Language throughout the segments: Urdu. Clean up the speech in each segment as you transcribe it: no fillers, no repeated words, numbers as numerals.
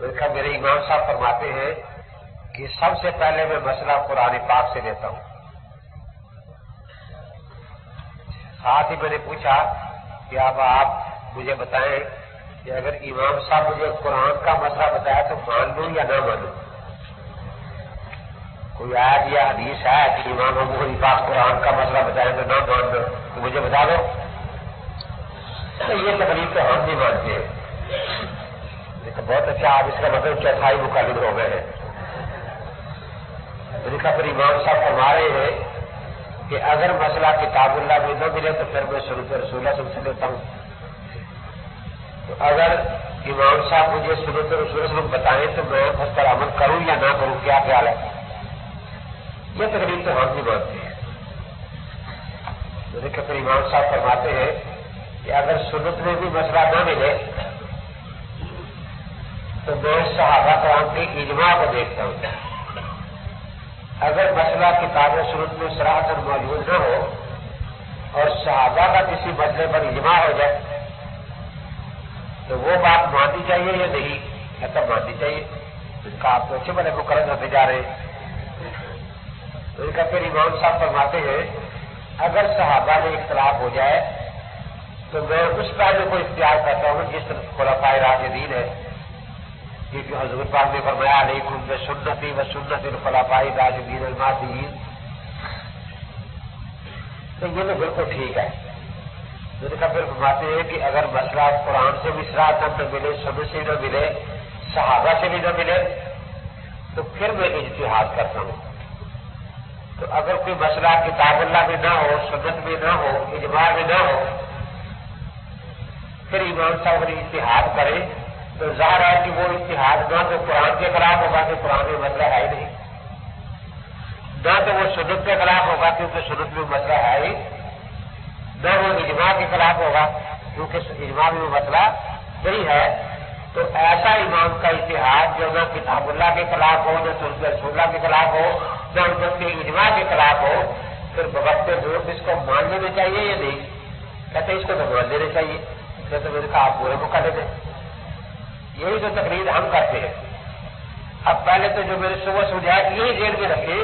دیکھا میرے امام صاحب فرماتے ہیں کہ سب سے پہلے میں مسئلہ قرآن پاک سے لیتا ہوں. ساتھ ہی میں نے پوچھا کہ اب آپ مجھے بتائیں کہ اگر امام صاحب مجھے قرآن کا مسئلہ بتایا تو مان لوں یا نہ مانوں؟ کوئی آیت یا حدیث ہے کہ امام ابو حنیفہ قرآن کا مسئلہ بتایا تو نہ مان لو تو مجھے بتا دو. یہ تکلیف تو ہم نہیں مانتے ہیں. بہت اچھا، آپ اس کا مطلب چوتھائی مقلد ہو گئے ہیں. پھر امام صاحب فرما رہے ہیں کہ اگر مسئلہ کتاب اللہ میں نہ ملے تو پھر میں سنت رسول اللہ سے لیتا ہوں. تو اگر امام صاحب مجھے سنت رسول اللہ بتائیں تو میں اس پر عمل کروں یا نہ کروں، کیا خیال ہے؟ یہ تکلیف تو ہم نہیں مانتے ہیں. پھر امام صاحب فرماتے ہیں کہ اگر سنت میں بھی مسئلہ نہ ملے تو میں صحابہ کرام کے اجماع کو دیکھتا ہوں. اگر مسئلہ کتاب و سنت میں صراحتاً موجود نہ ہو اور صحابہ کا کسی مسئلے پر اجماع ہو جائے تو وہ بات ماننی چاہیے یا نہیں؟ ایسا ماننی چاہیے. ان کا آپ تو اچھے بڑے مقرر ہوتے جا رہے ہیں. تو ان کا پھر امام صاحب فرماتے ہیں اگر صحابہ میں اختلاف ہو جائے تو میں اس پہلو کو اختیار کرتا ہوں جس طرح خلفائے راشدین ہے، کیونکہ حضور پاک نے فرمایا علیکم بسنتی و سنت الخلفاء الراشدین المہدیین. تو یہ تو بالکل ٹھیک ہے. تو ان کا پھر فرماتے ہیں کہ اگر مسئلہ قرآن سے بھی صراحتاً نہ ملے، سنت سے نہ ملے، صحابہ سے بھی نہ ملے تو پھر میں اجتہاد کرتا ہوں. تو اگر کوئی مسئلہ کتاب اللہ میں نہ ہو، سنت میں نہ ہو، اجماع میں نہ ہو، پھر امام صاحب اگر اجتہاد کرے تو ظاہر ہے کہ وہ اجتہاد نہ تو قرآن کے خلاف ہوگا کہ قرآن میں مسئلہ ہے ہی نہیں، نہ تو وہ سنت کے خلاف ہوگا کیونکہ سنت میں مسئلہ ہے ہی، نہ وہ اجماع کے خلاف ہوگا کیونکہ اجماع میں مسئلہ نہیں ہے. تو ایسا امام کا اجتہاد جو نہ کتاب اللہ کے خلاف ہو، نہ سنت رسول اللہ کے خلاف ہو، نہ ان کے اجماع کے خلاف ہو، پھر بوقت ضرورت اس کو مان لینا چاہیے یا نہیں؟ کہتے اس کو تو مان لینا چاہیے. تو میں نے کہا آپ پورے مقلد ہیں. یہی تو تقریر ہم کرتے ہیں. اب پہلے تو جو میرے صبح سمجھایا یہی ذہن میں رکھے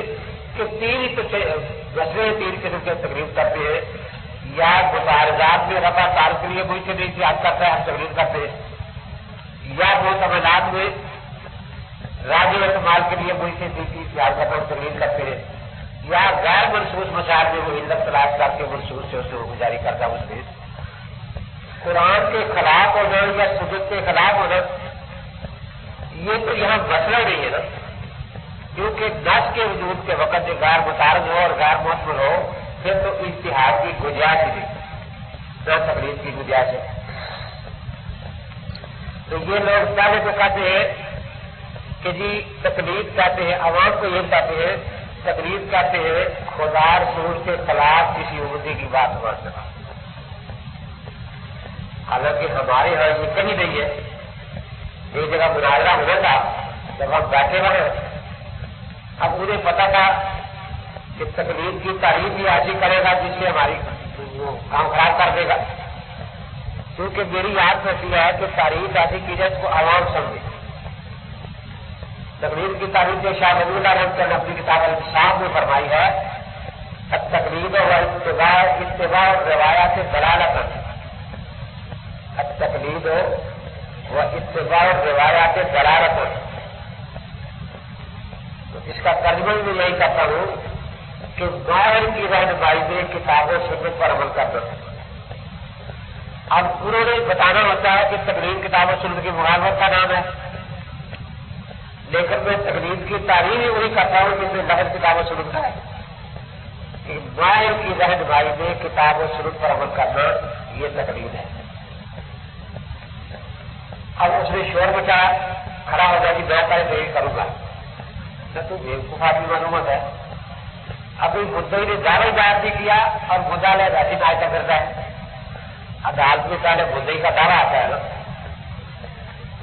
کہ تین قسم کے تقریر کرتے ہیں. یا متعارضات میں رفع تعارض کے لیے کوئی چیز احتیاط کرتا ہے، ہم تقریر کرتے ہیں. یا معتمدات میں راجع استعمال کے لیے کوئی چیز احتیاط کرتا ہم تقریر کرتے ہیں. یا غیر منصوص مسائل میں وہ علت تلاش کر کے منصوص سے اسے گزاری کرتا ہے. اس میں قرآن کے خلاف ہونا یا سنت کے خلاف ہونا یہ تو یہاں مسئلہ نہیں ہے نا، کیونکہ نص کے وجود کے وقت جو غیر متعارض ہو اور غیر معتبر ہو پھر تو اجتہاد کی گنجائش ہی نہیں، نہ تقریر کی گنجائش ہے. تو یہ لوگ پہلے تو کہتے ہیں کہ جی تقلید کہتے ہیں، عوام کو یہ کہتے ہیں تقلید کہتے ہیں خدا رسول کے خلاف کسی امتی کی بات ماننا. حالانکہ ہمارے یہاں یہ کہیں نہیں ہے. ایک جگہ مناظرہ ہوا تھا جب ہم بیٹھے ہوئے، اب انہیں پتا تھا کہ تقلید کی تعریف بھی ایسی کرے گا جس سے ہماری کام خراب کر دے گا، کیونکہ میری یاد ایسی ہے کہ تعریف ایسی کی جائے اس کو عوام سمجھے. تقلید کی تعریف جو شاہ ولی اللہ رحمۃ اللہ اپنی کتاب الانصاف میں فرمائی ہے، تقلید و اتباع روایات دلالت، تقلید و اتباع روایات دلالت. تو اس کا ترجمہ میں یہی کرتا ہوں کہ ظاہر کی رہنمائی میں کتاب و سنت پر عمل کرنا. اب انہوں نے بتانا ہوتا ہے کہ تقلید کتاب و سنت کی مخالفت کا نام ہے، لیکن میں تقلید کی تعریف ہی وہی کرتا ہوں جس میں لفظ کتاب و سنت کا ہے کہ ظاہر کی رہنمائی میں کتاب و سنت پر عمل کرنا یہ تقلید ہے. اب اس نے شور مچایا، کھڑا ہو گیا کہ میں پہلے یہی کروں گا. تو بیوقوف آدمی معلومات ہے. ابھی مدعی نے دعوی دائر بھی کیا اور مدعا لے ویسی نائٹا کرتا ہے. عدالت میں پہلے مدعی کا دعویٰ آتا ہے نا،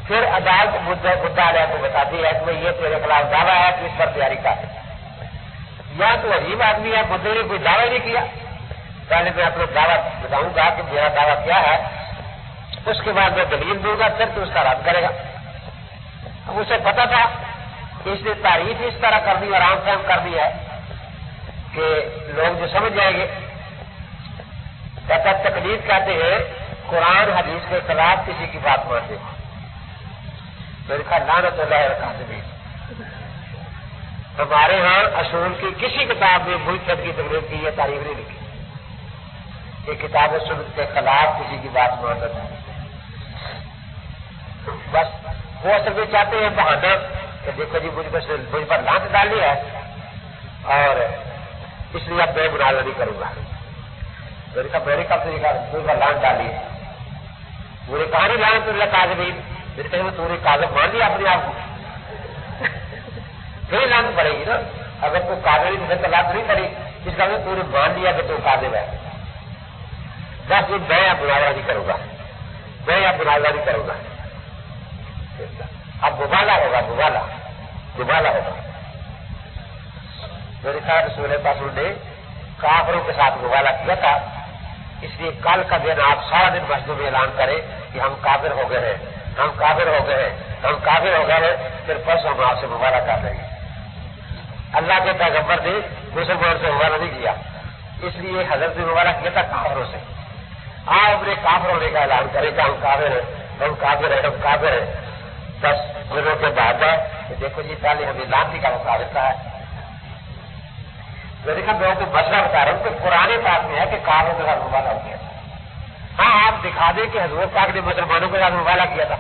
پھر عدالت مدعا لے کو بتاتی ہے کہ یہ تیرے خلاف دعویٰ ہے کہ اس پر تیاری کر. یا تو عجیب آدمی ہے، مدعی نے کوئی دعویٰ نہیں کیا، پہلے میں اپنا دعویٰ بتاؤں گا کہ میرا دعویٰ کیا ہے، اس کے بعد میں دلیل دوں گا، پھر تو اس کا رد کرے گا. اب اسے پتا تھا کہ اس نے تعریف اس طرح کرنی اور عام فہم کرنی ہے کہ لوگ جو سمجھ جائیں گے. کہتا تقلید کہتے ہیں قرآن حدیث کے خلاف کسی کی بات مانتے. میرے خیال لعنت اللہ الکاذبین. ہمارے ہاں اصول کی کسی کتاب میں ملکیت کی تقلید کی یہ تعریف نہیں لکھی. یہ کتاب سنت کے خلاف کسی کی بات مانتا تھا. بس وہ اصل میں چاہتے ہیں بہانا کہ دیکھو جی مجھ پر لانت ڈالی ہے اور اس لیے اب میں مناظرہ نہیں کروں گا. میرے کب سے مجھ پر لانت ڈالی ہے. مجھے کہا نہیں لانت اللہ کاذبین. میرے کہیں تو نے کاذب مان لیا اپنے آپ کو. پھر لانت پڑے گی نا. اگر تو کاذب نہیں تو لانت نہیں پڑی. اس کا تو نے مان لیا کہ تو کاذب ہے. بس یہ میں اب مناظرہ نہیں کروں گا. میں اب مناظرہ نہیں کروں گا. اب مبالغہ ہوگا. مبالغہ ہوگا. میرے خیال رسول پاک نے کافروں کے ساتھ مبالغہ کیا تھا. اس لیے کل کا دن آپ سارا دن مسجد میں اعلان کریں کہ ہم کافر ہو گئے ہیں, ہم کافر ہو گئے ہیں, ہم کافر ہو گئے ہیں. پھر پرسوں ہم آپ سے مبالغہ کر رہے ہیں. اللہ کے پیغمبر نے مسلمان سے مبالغہ نہیں کیا. اس لیے حضرت نے مبالغہ کیا تھا کافروں سے. آپ اپنے کافر ہونے کا اعلان کریں کہ ہم کافر ہیں, ہم کافر ہیں, ہم کافر ہیں. بس دنوں کے بعد ہے کہ دیکھو جی پہلے ہمیں لانتی کا مسئلہ دیتا ہے. میرے خیال میں کو مسئلہ بتا رہا ہوں کہ پرانے پاک میں ہے کہ کافروں کے ساتھ مبالغہ ہو گیا تھا. ہاں آپ دکھا دیں کہ حضور پاک نے مسلمانوں کے ساتھ مبالغہ کیا تھا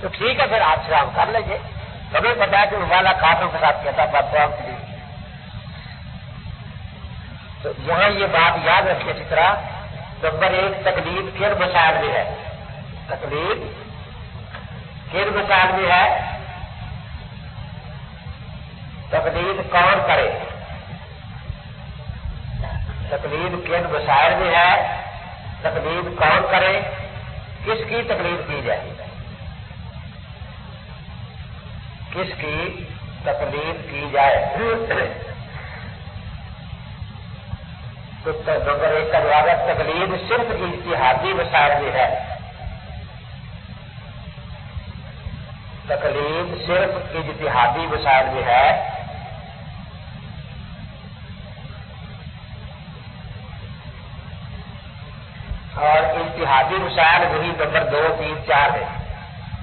تو ٹھیک ہے, پھر آپ سے ہم کر لیں گے. ہمیں پتا ہے کہ مبالغہ کافروں کے ساتھ کیا تھا بات تو کے لیے. تو یہاں یہ بات یاد رکھیے اسی طرح. نمبر 1 تقلید کن مسائل میں ہے. تقلید کن مسائل میں ہے. تقلید کون کرے. تقلید کن مسائل میں ہے. تقلید کون کرے. کس کی تقلید کی جائے. کس کی تقلید کی جائے. تو نمبر 1 کا جواب ہے تقلید صرف اجتہادی مسائل میں ہے. تقلید صرف اجتہادی مسائل میں ہے. اور اجتہادی مسائل وہی نمبر 2, 3, 4 ہے.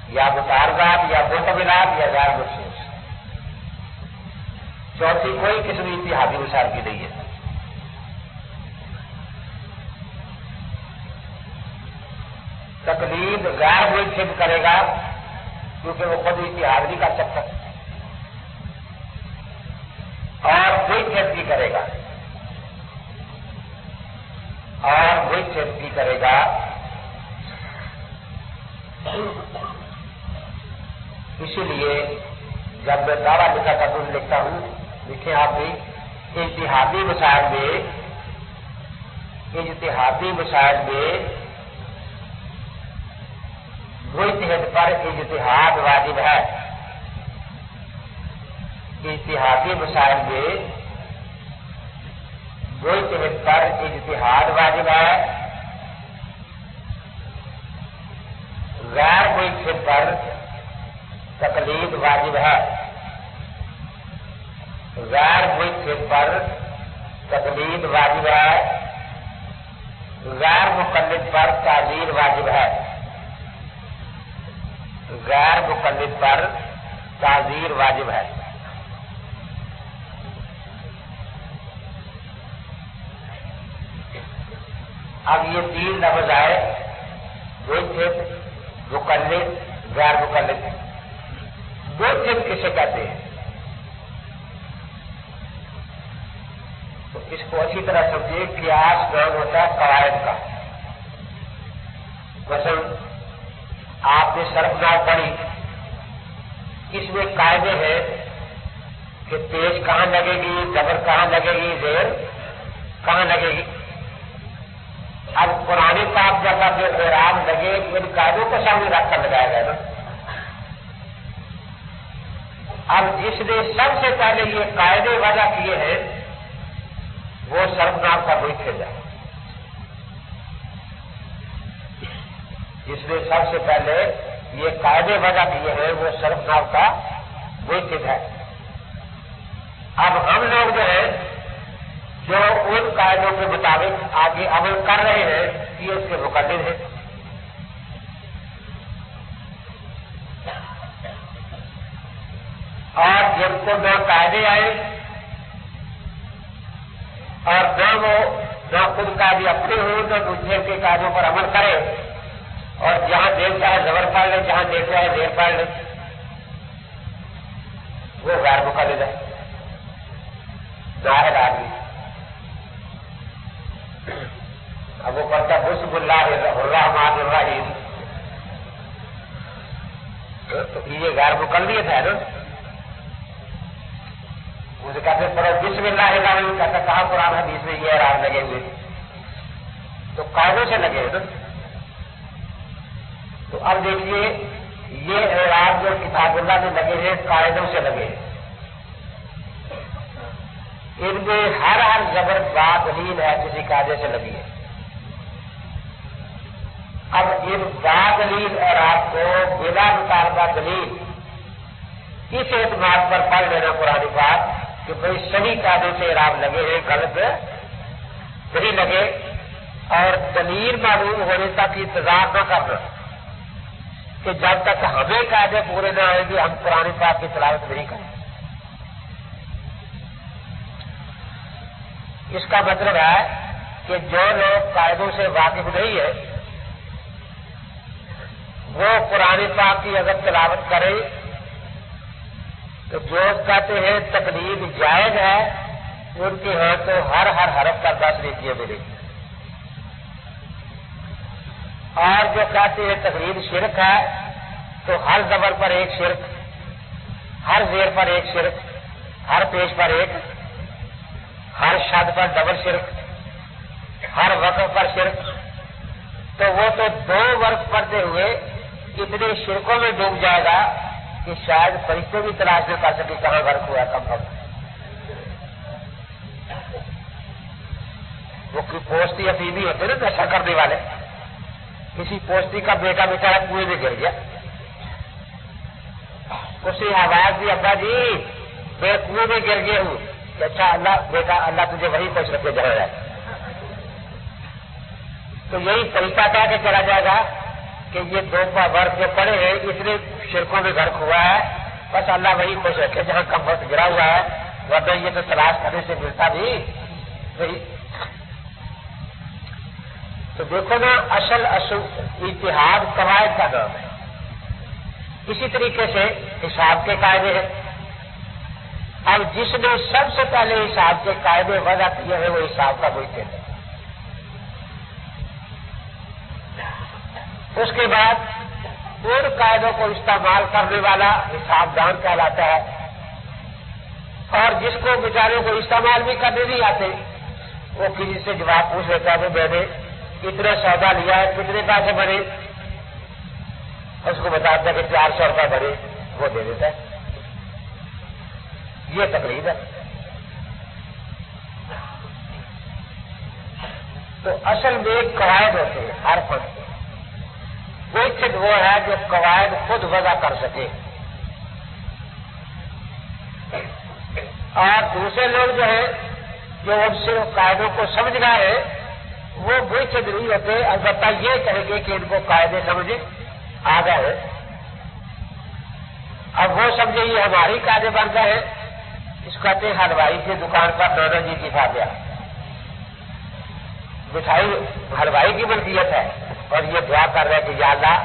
یا متعارضات یا محتملات یا غیر مخصوص. چوتھی کوئی قسم اجتہادی مسائل کی نہیں ہے. تقلید غیر ملتزم کرے گا کیونکہ وہ خود اجتہاد نہیں کر سکتا, اور ملتزم بھی کرے گا, اور ملتزم بھی کرے گا. اسی لیے جب میں دعویٰ لکھا تھا تو لکھتا ہوں, لکھیں آپ بھی, اجتہادی مسائل میں مجتہد پر اجتہاد واجب ہے. اجتہادی مسائل میں مجتہد پر اجتہاد واجب ہے. غیر مجتہد پر تقلید واجب ہے. غیر مجتہد پر تقلید واجب ہے. غیر مقلد پر تعزیر واجب ہے. غیر مقلد پر تعزیر واجب ہے. اب یہ 3 لفظ آئے, مجتہد, مقلد, غیر مقلد. مجتہد کسے کہتے ہیں؟ تو اس کو اچھی طرح سمجھیے. قیاس نام ہوتا ہے قواعد کا. مثلا آپ نے صرف ناؤ پڑھی, اس میں قاعدے ہیں کہ پیش کہاں لگے گی, زبر کہاں لگے گی, زیر کہاں لگے گی. اب قرآن پاک جب آپ اعراب لگے ان قاعدوں کو سامنے رکھ کر لگایا گیا نا. اب جس نے سب سے پہلے یہ قاعدے وضع کیے ہیں وہ صرف ناؤ کا مجتہد ہے. جس نے سب سے پہلے یہ قاعدے وضع کیے ہیں وہ صرف ناو کا وہی چیز ہے. اب ہم لوگ جو ہے جو ان قاعدوں کے مطابق آگے عمل کر رہے ہیں یہ اس کے مقلد ہیں. اور جن کو نہ قاعدے آئے اور نہ خود قاعدے اپنے ہوں نہ دوسرے کے قاعدوں پر عمل کرے اور جہاں دیر چاہے زبر پڑھ لے جہاں دیر چاہے دیر پڑھ لے وہ غیر مقلد ہے نااہل آدمی. اب وہ پڑھتا بسم اللہ الرحمن الرحیم تو یہ غیر مقلد ہے نا. مجھے کہتے پڑھو بسم اللہ الرحمن کہتا کہاں قرآن حدیث میں یہ اعراب لگے ہوئے تو قاعدوں سے لگے نا. تو اب دیکھیے یہ اعراب جو کتاب اللہ میں لگے ہیں قاعدوں سے لگے ہیں. ان میں ہر زبر با دلیل ہے کسی قاعدے سے لگی ہے. اب ان با دلیل اعراب کو بلا مطالبہ دلیل اس اعتماد پر پڑھ لینا قرآن پاک کہ بھائی صحیح قاعدے سے اعراب لگے ہیں غلط نہیں لگے اور دلیل معلوم ہونے تک انتظار نہ کرنا کہ جب تک ہمیں قاعدے پورے نہ آئیں گے ہم قرآن پاک کی تلاوت نہیں کریں. اس کا مطلب ہے کہ جو لوگ قاعدوں سے واقف نہیں ہے وہ قرآن پاک کی اگر تلاوت کریں تو جو کہتے ہیں تقلید جائز ہے ان کے ہاں تو ہر حرف کا 10 نیکیاں ملے گی. اور جو کہتے ہیں تقلید شرک ہے تو ہر زبر پر ایک شرک ہر زیر پر ایک شرک ہر پیش پر ایک ہر شد پر ڈبل شرک ہر وقف پر شرک تو وہ تو 2 ورق پڑھتے ہوئے اتنے شرکوں میں ڈوب جائے گا کہ شاید فرشتے بھی تلاش نہ کر سکے کہاں غرق ہوا کم وقت. وہ پوستی افیمی ہوتے نا نشہ کرنے والے کسی پوستی کا بیٹا بیچارہ کنویں میں گر گیا اسی آواز دی ابا جی میں کنویں میں گر گیا ہوں کہ اچھا اللہ بیٹا اللہ تجھے وہی خوش رکھے جہاں جائے. تو یہی طریقہ کہہ کے چلا جائے گا کہ یہ 2 ورق جو پڑے ہیں اتنے شرکوں میں غرق ہوا ہے بس اللہ وہی خوش رکھے جہاں کم وقت گرا ہوا ہے ورنہ یہ تو تلاش کرنے سے ملتا بھی نہیں. تو دیکھو نا اصل اتحاد قواعد کا نام ہے. اسی طریقے سے حساب کے قاعدے ہیں. اب جس نے سب سے پہلے حساب کے قاعدے وضع کیے ہیں وہ حساب کا وہی ہے. اس کے بعد ان قاعدوں کو استعمال کرنے والا حساب دان کہلاتا ہے اور جس کو بیچاروں کو استعمال بھی کرنے نہیں آتے وہ کسی سے جواب پوچھ لیتا ہے میں نے اتنا سودا لیا ہے کتنے پیسے بنے اس کو بتاتا ہے کہ 400 روپئے بنے وہ دے دیتا ہے. یہ تقلید ہے. تو اصل میں قواعد ہوتے ہیں ہر فن کوئی چیز وہ ہے جو قواعد خود وضع کر سکے اور دوسرے لوگ جو ہیں جو اب صرف قاعدوں کو سمجھ رہے ہیں وہ وہی چیز نہیں ہوتے البتہ یہ کہیں گے کہ ان کو قاعدے سمجھے آ گئے اب وہ سمجھے یہ ہماری قاعدے بن گئے ہیں. اس کو کہتے ہیں حلوائی کی دکان پر نانا جی کی فاتحہ مٹھائی حلوائی کی ملکیت ہے اور یہ دعا کر رہے ہیں کہ یا اللہ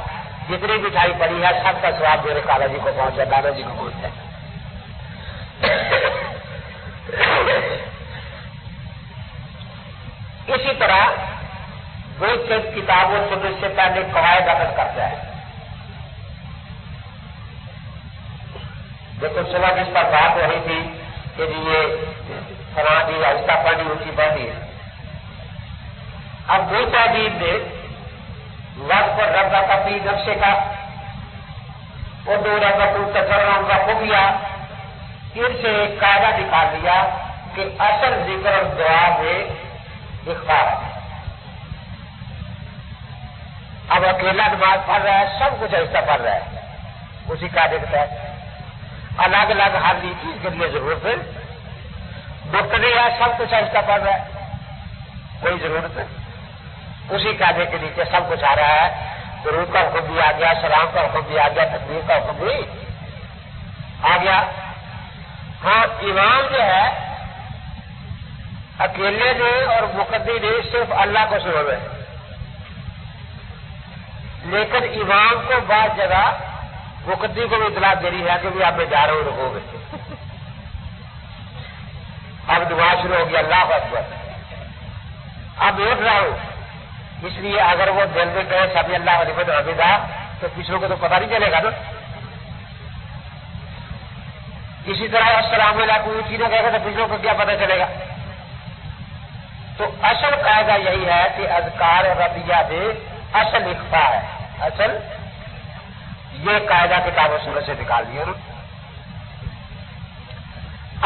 جتنی مٹھائی پڑی ہے سب کا سواب میرے کالا جی کو پہنچا دادا جی کو پہنچا. اسی طرح وہ کتابوں سے پہلے قواعد عقد کرتا ہے. دیکھو صبح جس پر بات ہو رہی تھی کہ جی یہ فلاں دی آہستہ پڑھی اونچی پڑھی ہے. اب دو تعبیر نے وقت پر رب کا پی نقشے کا اور 2 رقم تجربہ کا ہو گیا ان سے ایک قاعدہ نکال لیا کہ اصل ذکر اور دعا میں اخبار ہے. اب اکیلا نماز پڑھ رہا ہے، سب کچھ ایسا پڑھ رہا ہے اسی قاعدے کے تحت، الگ الگ ہر چیز کے لیے ضرورت ہے، مقتدی ہے سب کچھ ایسا پڑھ رہا ہے، کوئی ضرورت ہے، اسی قاعدے کے نیچے سب کچھ آ رہا ہے، درود کا حکم بھی آ گیا، سلام کا حکم بھی آ گیا، تکبیر کا حکم بھی آ گیا۔ ہاں امام جو ہے اکیلے نے اور مقتدی نے صرف اللہ کو سنو ہے، لیکن امام کو بعض جگہ مقتدی کو بھی اطلاع دے رہی ہے کہ بھی آپ میں جا رہا ہوں رکو گے، اب دعا شروع ہوگی، اللہ اکبر، اب اٹھ رہا ہوں، اس لیے اگر وہ دل میں کہے سبھی اللہ لمن حمیدہ تو پچھلوں کو تو پتہ نہیں چلے گا نا۔ اسی طرح السلام علیکم اونچی نہ کہے گا تو پچھلوں کو کیا پتہ چلے گا؟ تو اصل قاعدہ یہی ہے کہ اذکار ربیہ میں اصل اخفا ہے، اصل یہ قاعدہ کتاب و سنت سے نکال دیا نا۔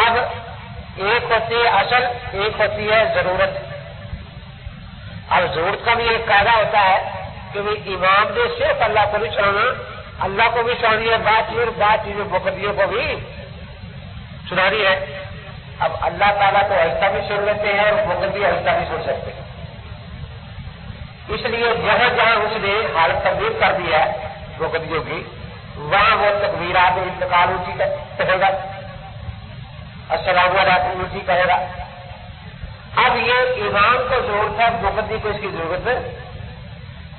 اب ایک ہوتی ہے اصل، ایک ہوتی ہے ضرورت۔ اب ضرورت کا بھی ایک قاعدہ ہوتا ہے کہ امام نے صرف اللہ کو بھی سنانا، اللہ کو بھی سنانی ہے بات چیز، اور بات چیزیں مقتدیوں کو بھی سنانی ہے۔ اب اللہ تعالیٰ تو ایسا بھی سن لیتے ہیں اور مقتدی ایسا بھی سن سکتے ہیں، اس لیے جہاں جہاں اس نے حالت تبدیل کر دی ہے مقتدیوں کی، وہاں وہ تکبیرات انتقال اونچی کہے گا، السلام علیکم اونچی کہے گا۔ اب یہ امام کو ضرورت ہے، مقتدی کو اس کی ضرورت ہے۔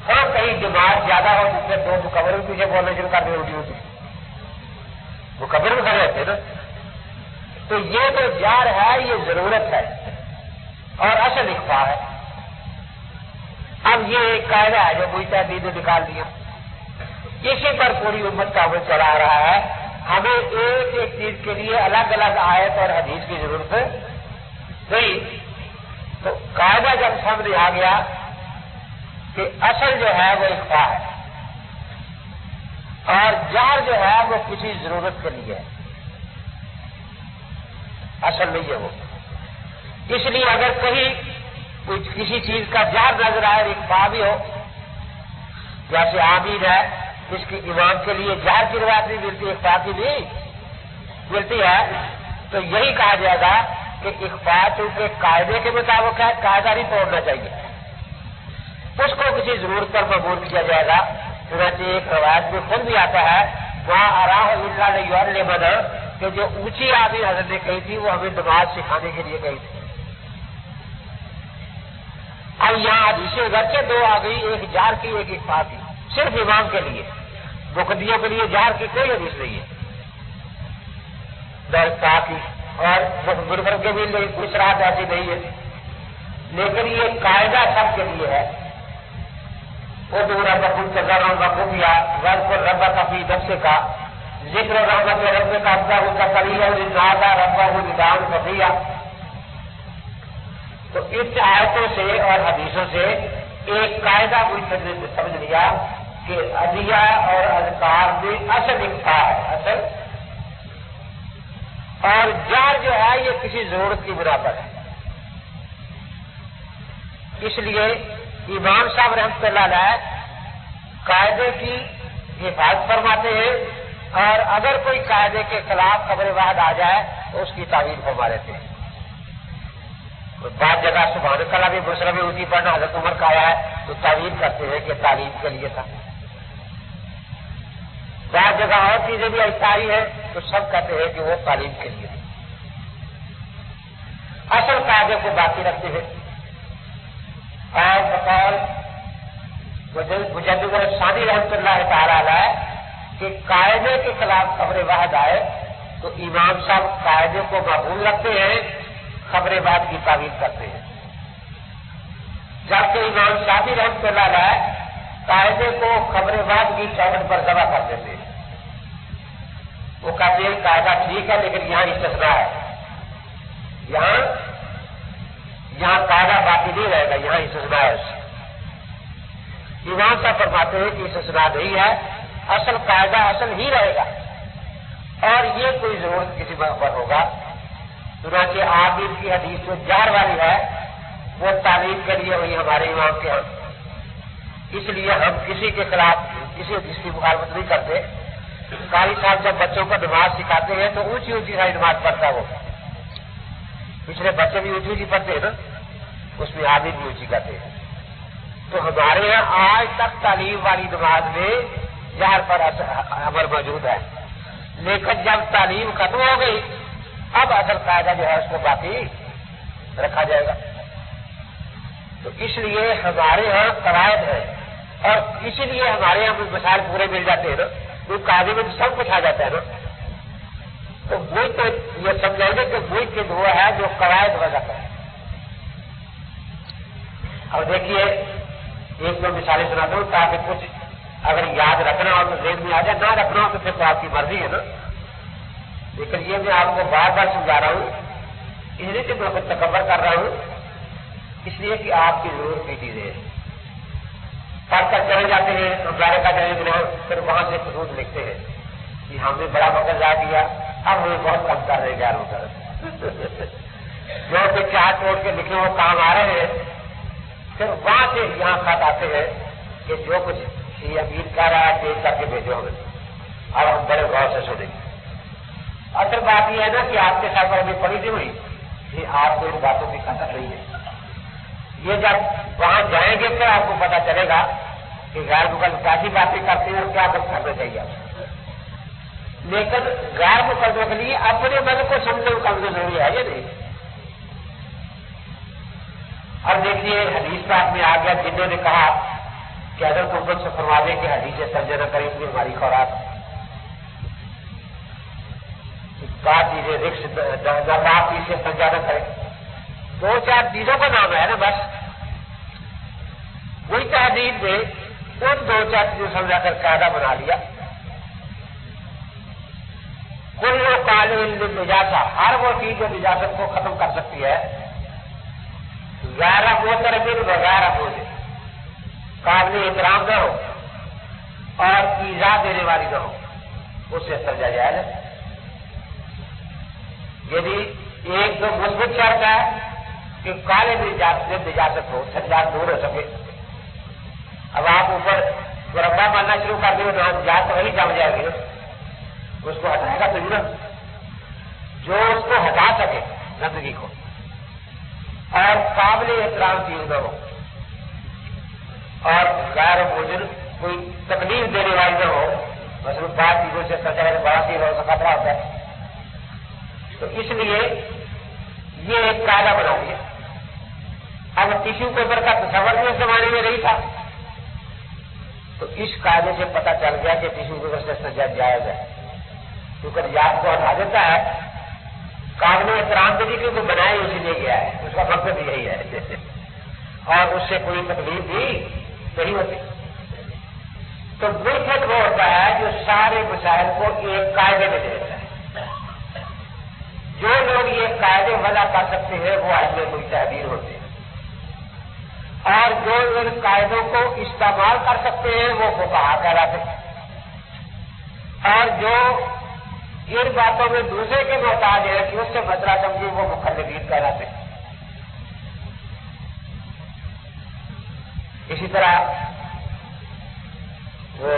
ہاں کہیں جماعت زیادہ ہو جس میں دو مکبر بھی پیچھے بولنے شروع کر دیں اونچی اونچی، مکبر بھی کھڑے ہوتے نا۔ تو یہ جو جار ہے یہ ضرورت ہے اور اصل اخفا ہے۔ اب یہ ایک قاعدہ ہے جو مجتہدین نے نکال دیا، اسی پر پوری امت کا عمل چلا رہا ہے۔ ہمیں ایک ایک چیز کے لیے الگ الگ آیت اور حدیث کی ضرورت نہیں۔ تو قاعدہ جب سمجھ آ گیا کہ اصل جو ہے وہ اخفا ہے اور جار جو ہے وہ کسی ضرورت کے لیے ہے، اصل نہیں ہے وہ۔ اس لیے اگر کہیں کوئی کسی چیز کا جار نظر آئے اور اخفا بھی ہو، جیسے آمین ہے، اس کی امام کے لیے جار کی روایت نہیں ملتی، اخفا کی بھی ملتی ہے، تو یہی کہا جائے گا کہ اخفا چونکہ قاعدے کے مطابق ہے، قاعدہ نہیں توڑنا چاہیے، اس کو کسی ضرورت پر قبول کیا جائے گا۔ چنانچہ ایک روایت میں خود بھی آتا ہے وہاں اراہ اللہ لیعلمنا کہ جو اونچی آمین حضرت نے کہی تھی وہ ہمیں نماز سکھانے کے لیے کہی تھی۔ اب یہاں حدیثیں اگرچہ دو آ گئی، ایک جار کی ایک اخفا کی، صرف امام کے لیے، مقتدیوں کے لیے جار کی کوئی حدیث نہیں ہے، درتا کی اور منفر کے بھی کوئی شرائط ایسی نہیں ہے، لیکن یہ قاعدہ سب کے لیے ہے۔ وہ دو ربکم تضرعا وخفیا واذکر ربک فی نفسک ذکر رحمت ربک عبدہ زکریا اذ نادى ربہ نداء خفیا۔ تو اس آیتوں سے اور حدیثوں سے ایک قاعدہ مجتہد نے سمجھ لیا کہ ادعیہ اور اذکار میں اصل اخفا ہے، اصل، اور جار جو ہے یہ کسی ضرورت کی بنا پر ہے۔ اس لیے امام صاحب رحمۃ اللہ علیہ قاعدے کی حفاظت فرماتے ہیں، اور اگر کوئی قاعدے کے خلاف خبر واحد آ جائے تو اس کی تعویل فرما لیتے ہیں۔ بعض جگہ سبحان اللہ بھی مسلم میں اونچی پڑھنا حضرت عمر کا آیا ہے تو تعویل کرتے ہیں کہ تعلیم کے لیے تھا، بعض جگہ اور چیزیں بھی ایسا آئی ہیں تو سب کہتے ہیں کہ وہ تعلیم کے لیے تھی۔ اصل قاعدے کو باقی رکھتے ہیں۔ اور بقول مجدد ثانی رحمۃ اللہ تعالی علیہ کہ قاعدے کے خلاف خبر واحد آئے تو امام صاحب قاعدے کو مقبول رکھتے ہیں، خبر واحد کی تعویل کرتے ہیں، جبکہ امام شافعی رحمۃ اللہ علیہ قاعدے کو خبر واحد کی چوکھٹ پر ذبح کر دیتے ہیں۔ وہ کہتے ہیں قاعدہ ٹھیک ہے لیکن یہاں استثناء ہے، یہاں قاعدہ باقی نہیں رہے گا، یہاں استثناء ہے۔ امام صاحب فرماتے ہیں کہ استثناء نہیں ہے، اصل قاعدہ اصل ہی رہے گا، اور یہ کوئی ضرورت کسی پر ہوگا۔ چنانچہ آمین کی حدیث جو جار والی ہے وہ تعلیم کے لیے وہی ہمارے امام کے ہاں، اس لیے ہم کسی کے خلاف کسی حدیث کی مخالفت نہیں کرتے. قاری صاحب جب بچوں کو نماز سکھاتے ہیں تو اونچی اونچی ساری نماز پڑھتا ہے وہ. پچھلے بچے بھی اونچی اونچی پڑھتے ہیں نا, اس میں آدمی بھی اونچی کرتے ہیں. تو ہمارے یہاں آج تک تعلیم والی نماز میں جہر پر عمل موجود ہے, لیکن جب تعلیم ختم ہو گئی اب اصل قاعدہ جو ہے اس کو باقی رکھا جائے گا. تو اس لیے ہمارے یہاں قواعد ہے, اور اسی لیے ہمارے یہاں مسائل پورے مل جاتے ہیں نا, تو قاعدے میں تو سب کچھ آ جاتا ہے نا. تو وہی تو یہ سمجھائیں گے کہ وہی کے وہ ہے جو قواعد وضع ہے. اور دیکھیے ایک دو مثالیں سناتا ہوں تاکہ کچھ اگر یاد رکھنا اور ذہن میں آ جائے, نہ رکھنا ہو تو پھر تو آپ کی مرضی ہے نا. لیکن یہ میں آپ کو بار بار سمجھا رہا ہوں, اس لیے کہ میں خود تکبر کر رہا ہوں, اس لیے کہ آپ کی ضرورت کی چیزیں پڑھ کر چلے جاتے ہیں گزارے کا چلے گئے, پھر وہاں سے خطوط لکھتے ہیں کہ ہم نے بڑا وقت ضائع کیا, اب ہمیں بہت کم کر رہے گیاروں کر جو کہ چار توڑ کے لکھنے وہ کام آ رہے ہیں. پھر وہاں سے یہاں خط آتے ہیں کہ جو کچھ یہ امیر کہہ رہا ہے تیز کر کے بھیجو ہمیں, اب ہم بڑے غور سے سنیں گے. اصل بات یہ ہے نا کہ آپ کے ساتھ ابھی پڑی نہیں ہوئی, یہ آپ کو ان باتوں کی قدر نہیں ہے. یہ جب وہاں جائیں گے پھر آپ کو پتا چلے گا کہ غیر مقدس کیسی باتیں کرتے ہیں اور کیا کچھ کرنا چاہیے. لیکن غیر مقدسوں کے لیے اپنے من کو سمجھنے کا ضروری ہے یہ نہیں. اور دیکھیے حدیث پاک میں آ گیا, جنہوں نے کہا کہ حضرت محمد سے فرما دیں کہ حدیث سمجھے نہ کریں گے ہماری خوراک کہا چیزیں رکش چیز سے سمجھا نہ کریں. دو چار چیزوں کا نام ہے نا بس, وہی تحدید نے ان دو چار چیزیں سمجھا کر قاعدہ بنا لیا. کل قال نجاسہ, ہر وہ چیز جو نجاست کو ختم کر سکتی ہے, غیر محترم بغیر ابوجھ, قابل احترام نہ ہو اور ایذا دینے والی نہ ہو, اس سے سمجھا جائے گا. یعنی ایک تو مثبت شرط ہے کہ کالے نجاست ہو, سنجات دور ہو سکے. اب آپ اوپر مربع ماننا شروع کر دیں تو ہم جات تو وہی جم جائے گی, اس کو ہٹائے گا تو نا جو اس کو ہٹا سکے گندگی کو, اور قابل احترام چیز نہ ہو, اور غیر مجر کوئی تکلیف دینے والی نہ ہو. مثلا بعض چیزوں سے سچائی بڑا چیز ہو سکتا ہوتا ہے. تو اس لیے یہ ایک قاعدہ بنا دیا. اب ٹیشو پیپر کا تصور بھی اس زمانے میں نہیں تھا, تو اس قاعدے سے پتہ چل گیا کہ ٹیشو پیپر سے سجا جائز ہے, کیونکہ یاد کو ہٹا دیتا ہے. قابل احترام کے لیے جو بنائے اسی لیے گیا ہے, اس کا مقصد یہی ہے, اور اس سے کوئی تکلیف بھی نہیں ہوتی. تو ملحد وہ ہوتا ہے جو سارے مسائل کو ایک قاعدے میں دے دیتا ہے. جو لوگ یہ قاعدے وضع کر سکتے ہیں وہ اہل مجتہدین ہوتے ہیں, اور جو ان قاعدوں کو استعمال کر سکتے ہیں وہ فقہا کہلاتے ہیں, اور جو ان باتوں میں دوسرے کے محتاج ہے کہ اس سے مسئلہ سمجھے وہ مقلدین کہلاتے ہیں. اسی طرح وہ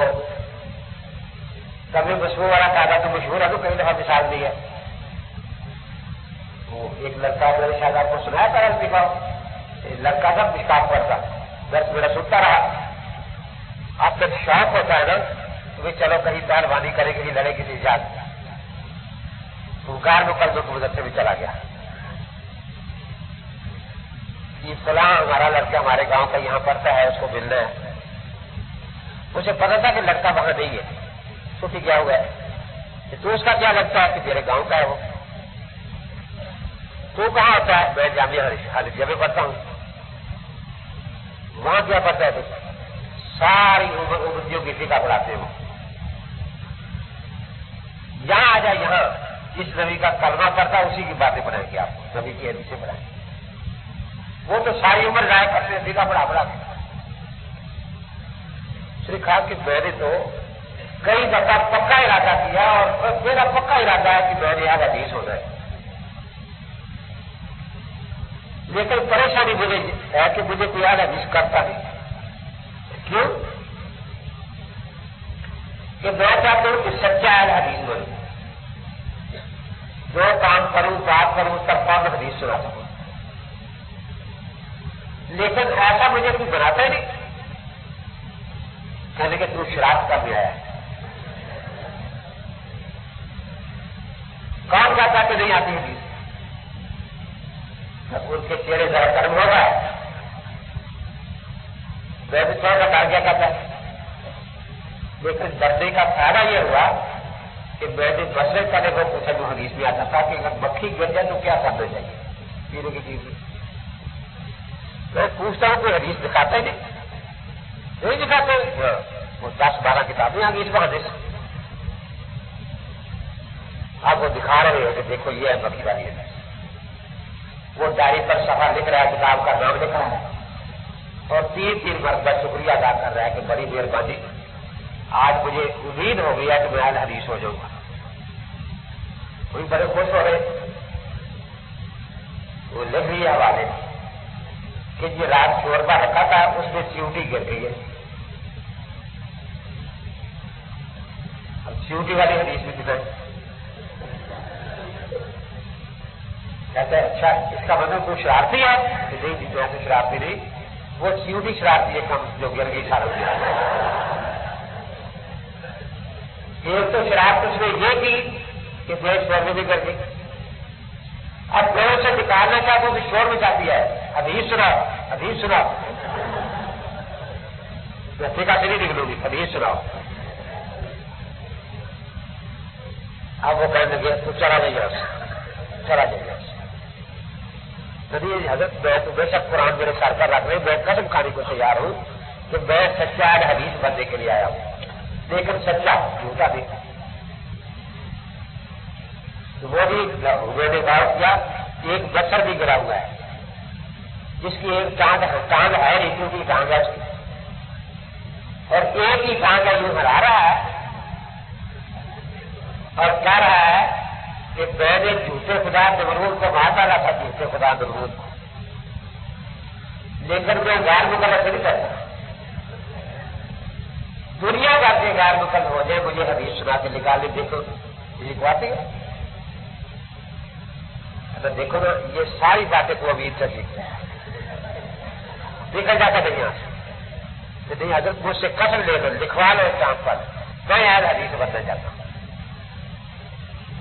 کبھی مشہور والا قاعدہ تو مشہور ہے, تو کئی دفعہ مثال دی ہے. وہ ایک لڑکا میرے شاید آپ کو سنایا تھا دکھاؤ, لڑکا تھا مشکاف پڑتا, درس میرا سنتا رہا. آپ جب شوق ہوتا ہے نا تو چلو کہیں پہلوانی کرے, کہیں لڑے, کسی جات تو غیر مقدسوں کی مدد سے بھی چلا گیا. یہ فلاں ہمارا لڑکا ہمارے گاؤں کا یہاں پڑتا ہے, اس کو ملنا ہے. مجھے پتا تھا کہ لڑکا وہاں نہیں ہے, چھٹی کیا ہوا ہے, تو اس کا کیا لگتا ہے کہ میرے گاؤں کا ہے وہ. تو کہاں ہوتا ہے؟ میں جامعہ خالدیہ میں پڑھتا ہوں. وہاں کیا پڑھتا ہے؟ تو ساری امتیوں کی فقہ پڑھاتے ہیں. یہاں آ جائے, یہاں جس نبی کا کلمہ پڑھتا ہے اسی کی باتیں پڑھائیں گے آپ, نبی کی حدیثیں پڑھائیں گے. وہ تو ساری عمر ضائع کرتے ہیں فقہ پڑھا کے. شریف خان کی میں نے تو کئی دفعہ پکا ارادہ کیا, اور میرا پکا ارادہ ہے کہ میں نے یہاں حدیث ہونا ہے. لیکن پریشانی مجھے ہے کہ مجھے کوئی حدیث کرتا نہیں, کیوں کہ میں چاہتا ہوں کہ سچا اہل حدیث بنوں، جو کام کروں بات کروں سب کام حدیث سنا سکوں، لیکن ایسا مجھے کوئی بناتا ہی نہیں. کہنے کہ تو شراب کا بھی آیا کون کہتا کہ نہیں آتی حدیث؟ ان کے چہرے ذرا کرم ہوگا. میں بھی تھوڑا بتا گیا کہتا ہے، لیکن ڈرنے کا فائدہ یہ ہوا کہ میں نے مسئلے کرنے کو پوچھا جو حدیث میں آتا تھا کہ اگر مکھی گر جائے تو کیا کرنا چاہیے پینے کی چیز میں. میں پوچھتا ہوں کوئی حدیث دکھاتا ہی نہیں دکھاتے. وہ 10-12 کتابیں آ گئی اس وقت. اب وہ دکھا رہے ہیں کہ دیکھو یہ ہے مکھی والی ہے. وہ ڈائری پر صفحہ لکھ رہا ہے، کتاب کا نام لکھ رہا ہے اور 3 مرتبہ شکریہ ادا کر رہا ہے کہ بڑی مہربانی، آج مجھے امید ہو گیا کہ میں اہل حدیث ہو جاؤں گا. کوئی بڑے خوش ہو رہے. وہ لکھ رہی ہے حوالے کہ یہ رات شوربہ رکھا تھا اس میں سیوٹی گر گئی ہے. اب سیوٹی والی حدیث میں کدھر کہتے ہیں اچھا اس کا مطلب کوئی شرارتی ہے کہ نہیں جی میں سے شرارتی نہیں، وہ سیوٹی شرارتی ہے کم جو گر گئی سارا. ایک تو شرارت اس نے یہ کی کہ میں شور میں بھی گر گئی. اب میں اسے نکالنا چاہتا ہوں کہ شور میں چاہتی ہے حدیث سناؤ حدیث سناؤ. میں ٹھیکا سے نہیں نکلوں گی حدیث سناؤ. اب وہ کہنے لگے تو چلا جائیے چلا جائیے. حضرت میں تو بے شک قرآن میرے سر پر رکھ رہے، میں قسم کھانے کو تیار ہوں کہ میں سچا حدیث بننے کے لیے آیا ہوں، لیکن سچا جھوٹا نہیں. وہ بھی میں نے غور کیا ایک بچر بھی گرا ہوا ہے جس کی ایک ٹانگ ہے نہیں کیونکہ ٹانگ ہے اس کی، اور ایک ہی ٹانگ ہے یوں ہلا رہا ہے اور کہہ رہا ہے کہ میں نے جھوٹے خدا نمرود کو مار ڈالا تھا، جھوٹے خدا نمرود کو، لیکن میں غیر مقلد نہیں کرتا. دنیا بھر کے غیر مقلد ہو جائے مجھے حدیث سنا کے نکالنے دیکھو لکھواتے ہیں. دیکھو نا یہ ساری باتیں کو امید سے سیکھتا ہے، نکل جاتا نہیں یہاں سے. نہیں حضرت مجھ سے قسم لے لو لکھوا لو کام پر میں اہل حدیث بننا چاہتا ہوں،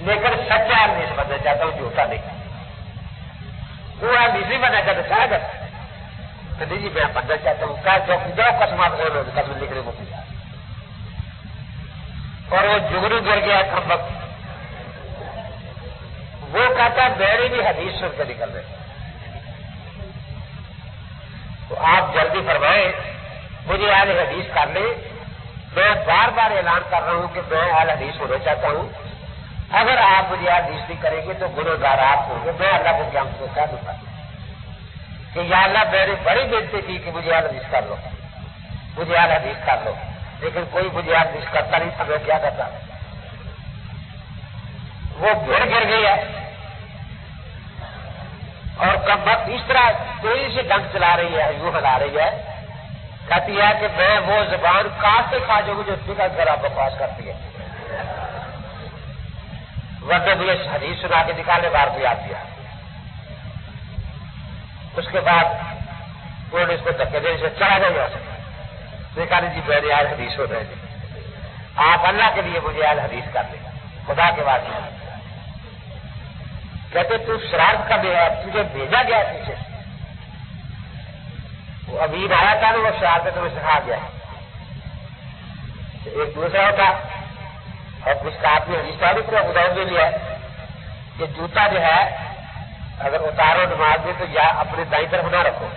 لیکن سچا حدیث بننا چاہتا ہوں جھوٹا نہیں. وہ حدیث نہیں بننا چاہتا شاید نہیں جی میں بننا چاہتا ہوں کیا جو قسمات قسم لکھنے کو کیا. اور وہ جگنو گر گیا کھمبک. وہ کہتا میری بھی حدیث سن کے نکل رہے. تو آپ جلدی فرمائیں مجھے اہل حدیث کر لیں. میں بار بار اعلان کر رہا ہوں کہ میں اہل حدیث ہونا چاہتا ہوں. اگر آپ مجھے حدیث نہیں کریں گے تو گنہگار آپ ہوں گے. میں اللہ کو کیا کہہ دوں گا کہ یا اللہ میں نے بڑی بےنتی کی کہ مجھے اہل حدیث کر لو، مجھے اہل حدیث کر لو، لیکن کوئی مجھے اہل حدیث کرتا نہیں تھا. میں کیا کرتا؟ وہ گر گئی ہے اور کب وقت اس طرح کوئی سے ڈنگ چلا رہی ہے، یوں ہلا رہی ہے، کہتی ہے کہ میں وہ زبان کاٹ کے کھا جاؤں جو نکل کر آپ بکواس کرتی ہے. ورنہ مجھے حدیث سنا کے نکالنے بار بھی یاد دیا. اس کے بعد انہوں نے اس کو دھکے دینے سے چلا نہیں جا سکتا. نکالے جی میں نے اہل حدیث ہو رہے تھے، آپ اللہ کے لیے مجھے اہل حدیث کر لیں خدا کے بعد. کہتے تو شرارت کا بے ہے، تجھے بھیجا گیا پیچھے. وہ امین آیا تھا نا وہ شرارت تمہیں سکھا گیا. ایک دوسرا ہوتا اور کچھ کا آپ نے حدیث پر ادھر بھی لیا کہ جوتا جو ہے اگر اتارو نماز میں تو یا اپنے دائیں طرف نہ رکھو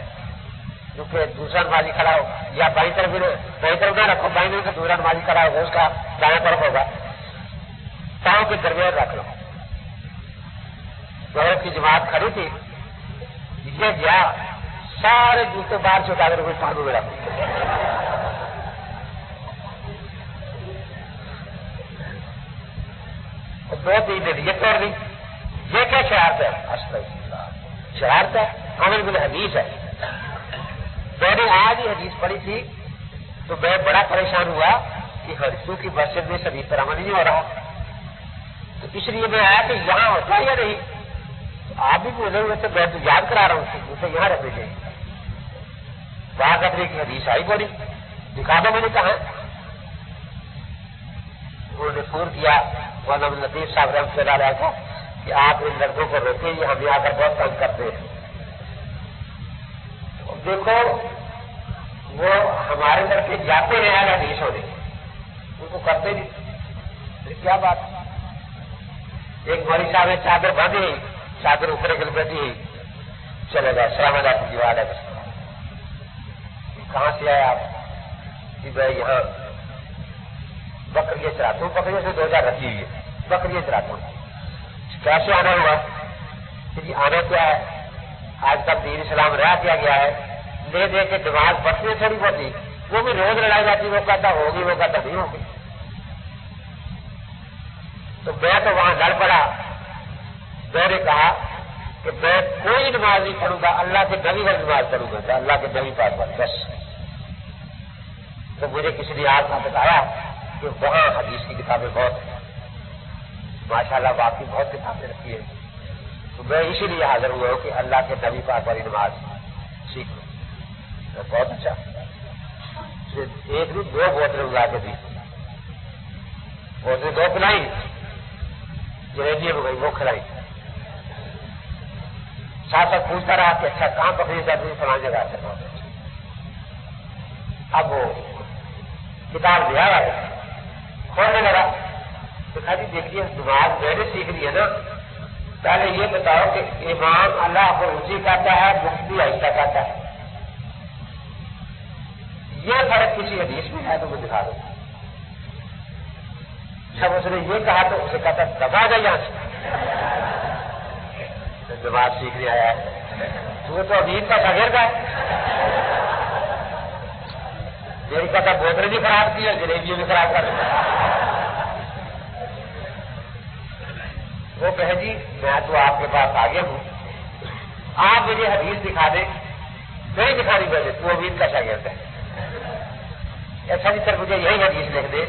کیونکہ دوسرا نمازی کھڑا ہو، یا بائیں طرف نہ رکھو، بائیں طرف سے دوسرا نمازی کھڑا ہوگا اس کا دائیں طرف ہوگا، پاؤں کے درمیان رکھ لو. بہت کی جماعت کھڑی تھی، یہ گیا سارے جوتے باہر سے اٹھا کر کوئی پانوں میں رکھ. دو تین دن یہ توڑ دی. یہ کیا شرارت ہے؟ استغفر شرارت ہے، عمل بالحدیث ہے. میں نے آج ہی حدیث پڑھی تھی تو میں بڑا پریشان ہوا کہ حدیثوں کی مسجد میں صحیح پر عمل نہیں ہو رہا، تو اس لیے میں آیا کہ یہاں ہوتا یا نہیں. آپ بھی بولے ہوئے تھے، میں تو یاد کرا رہا ہوں کہ مجھے یہاں رکھنے چاہیے. وہاں رکھنے کی حدیث آئی بولی دکھا دو. میں نے کہا انہوں نے فون کیا مولانا لطیف صاحب رحمۃ اللہ علیہ کا کہ آپ ان لڑکوں کو روکیں، یہ ہمیں آ کر بہت تنگ کرتے ہیں. دیکھو وہ ہمارے لڑکے جاتے ہیں اہل حدیث ہونے، ان کو کرتے نہیں. کیا بات؟ ایک مولوی صاحب نے چادر باندھی ہوئی، چادر اوپر گل بیٹھی ہوئی، چلے گئے السلام علیکم جی. وعلیکم. کہاں سے آئے آپ؟ کہ میں یہاں بکریاں چراتا ہوں. بکریوں سے 2000 رکھی ہوئی ہے، بکریاں چراتا ہوں. کیسے آنا ہوا؟ کہ جی آنا کیا ہے، آج تک دین اسلام رہا کیا گیا ہے، لے دے کے نماز پڑھتی ہے تھوڑی بہت ہی، وہ بھی روز لڑائی جاتی، وہ کہتا ہوگی، وہ کہتا نہیں ہوگی. تو میں تو وہاں لڑ پڑا. میں نے کہا کہ میں کوئی نماز نہیں پڑھوں گا، اللہ کے نبی پر نماز پڑھوں گا، اللہ کے نبی پاک پر بس. تو مجھے کسی نے آج بتایا کہ وہاں حدیث کی کتابیں بہت ہیں، ماشاء اللہ باقی بہت کتابیں رکھی ہیں. تو میں اسی لیے حاضر ہوا ہوں کہ اللہ کے نبی پاک پر نماز سیکھوں. بہت اچھا. ایک نہیں 2 بوتلیں اگا کے دی، بوتلیں 2 پلائی، جلیبی ہو گئی وہ کھلائی. ساتھ ساتھ پوچھتا رہا کہ اچھا کہاں پکڑی جاتی ہے، فلاں جگہ سے. اب وہ کتاب لیا ہے، کھولنے لگا. دیکھا جی دیکھیے نماز میں نے سیکھ لی ہے نا. پہلے یہ بتاؤ کہ امام اللہ کو اونچی کہتا ہے، مفتی آہستہ کہتا ہے. یہ فرق کسی حدیث میں ہے تو میں دکھا دوں. جب اس نے یہ کہا تو اسے کہتا دبا جائے یہاں سے. نماز سیکھنے آیا ہے تو امین کا شاگرد ہے. میری کہتا بوتلیں بھی خراب کی ہے، جلیبیوں بھی خراب کر دی. وہ کہے جی میں تو آپ کے پاس آگے ہوں، آپ مجھے حدیث دکھا دیں. نہیں دکھانی پہلے، تو امین کا شاگرد ہے. ایسا نہیں سر مجھے یہی حدیث لکھ دے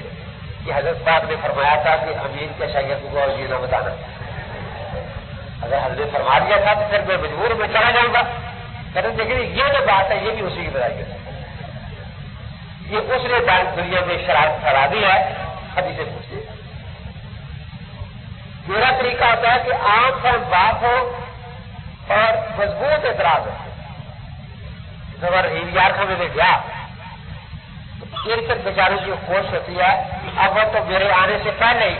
کہ حضرت پاک نے فرمایا تھا کہ امین کے شاگرد کو اور یہ نہ بتانا. اگر حضرت فرما دیا تھا تو پھر میں مجبور میں چلا جاؤں گا. لیکن یہ جو بات ہے یہ بھی اسی کی بتائی ہے. یہ اس نے دنیا میں شرارت پھیلا دی ہے. حدیث سے پوچھتے میرا طریقہ ہوتا ہے کہ عام فہم بات ہو اور مضبوط اعتراض ہو. اگر یار خانے میں گیا پھر بیچاروں کی کوشش ہوتی ہے اب وہ تو میرے آنے سے پہلے ہی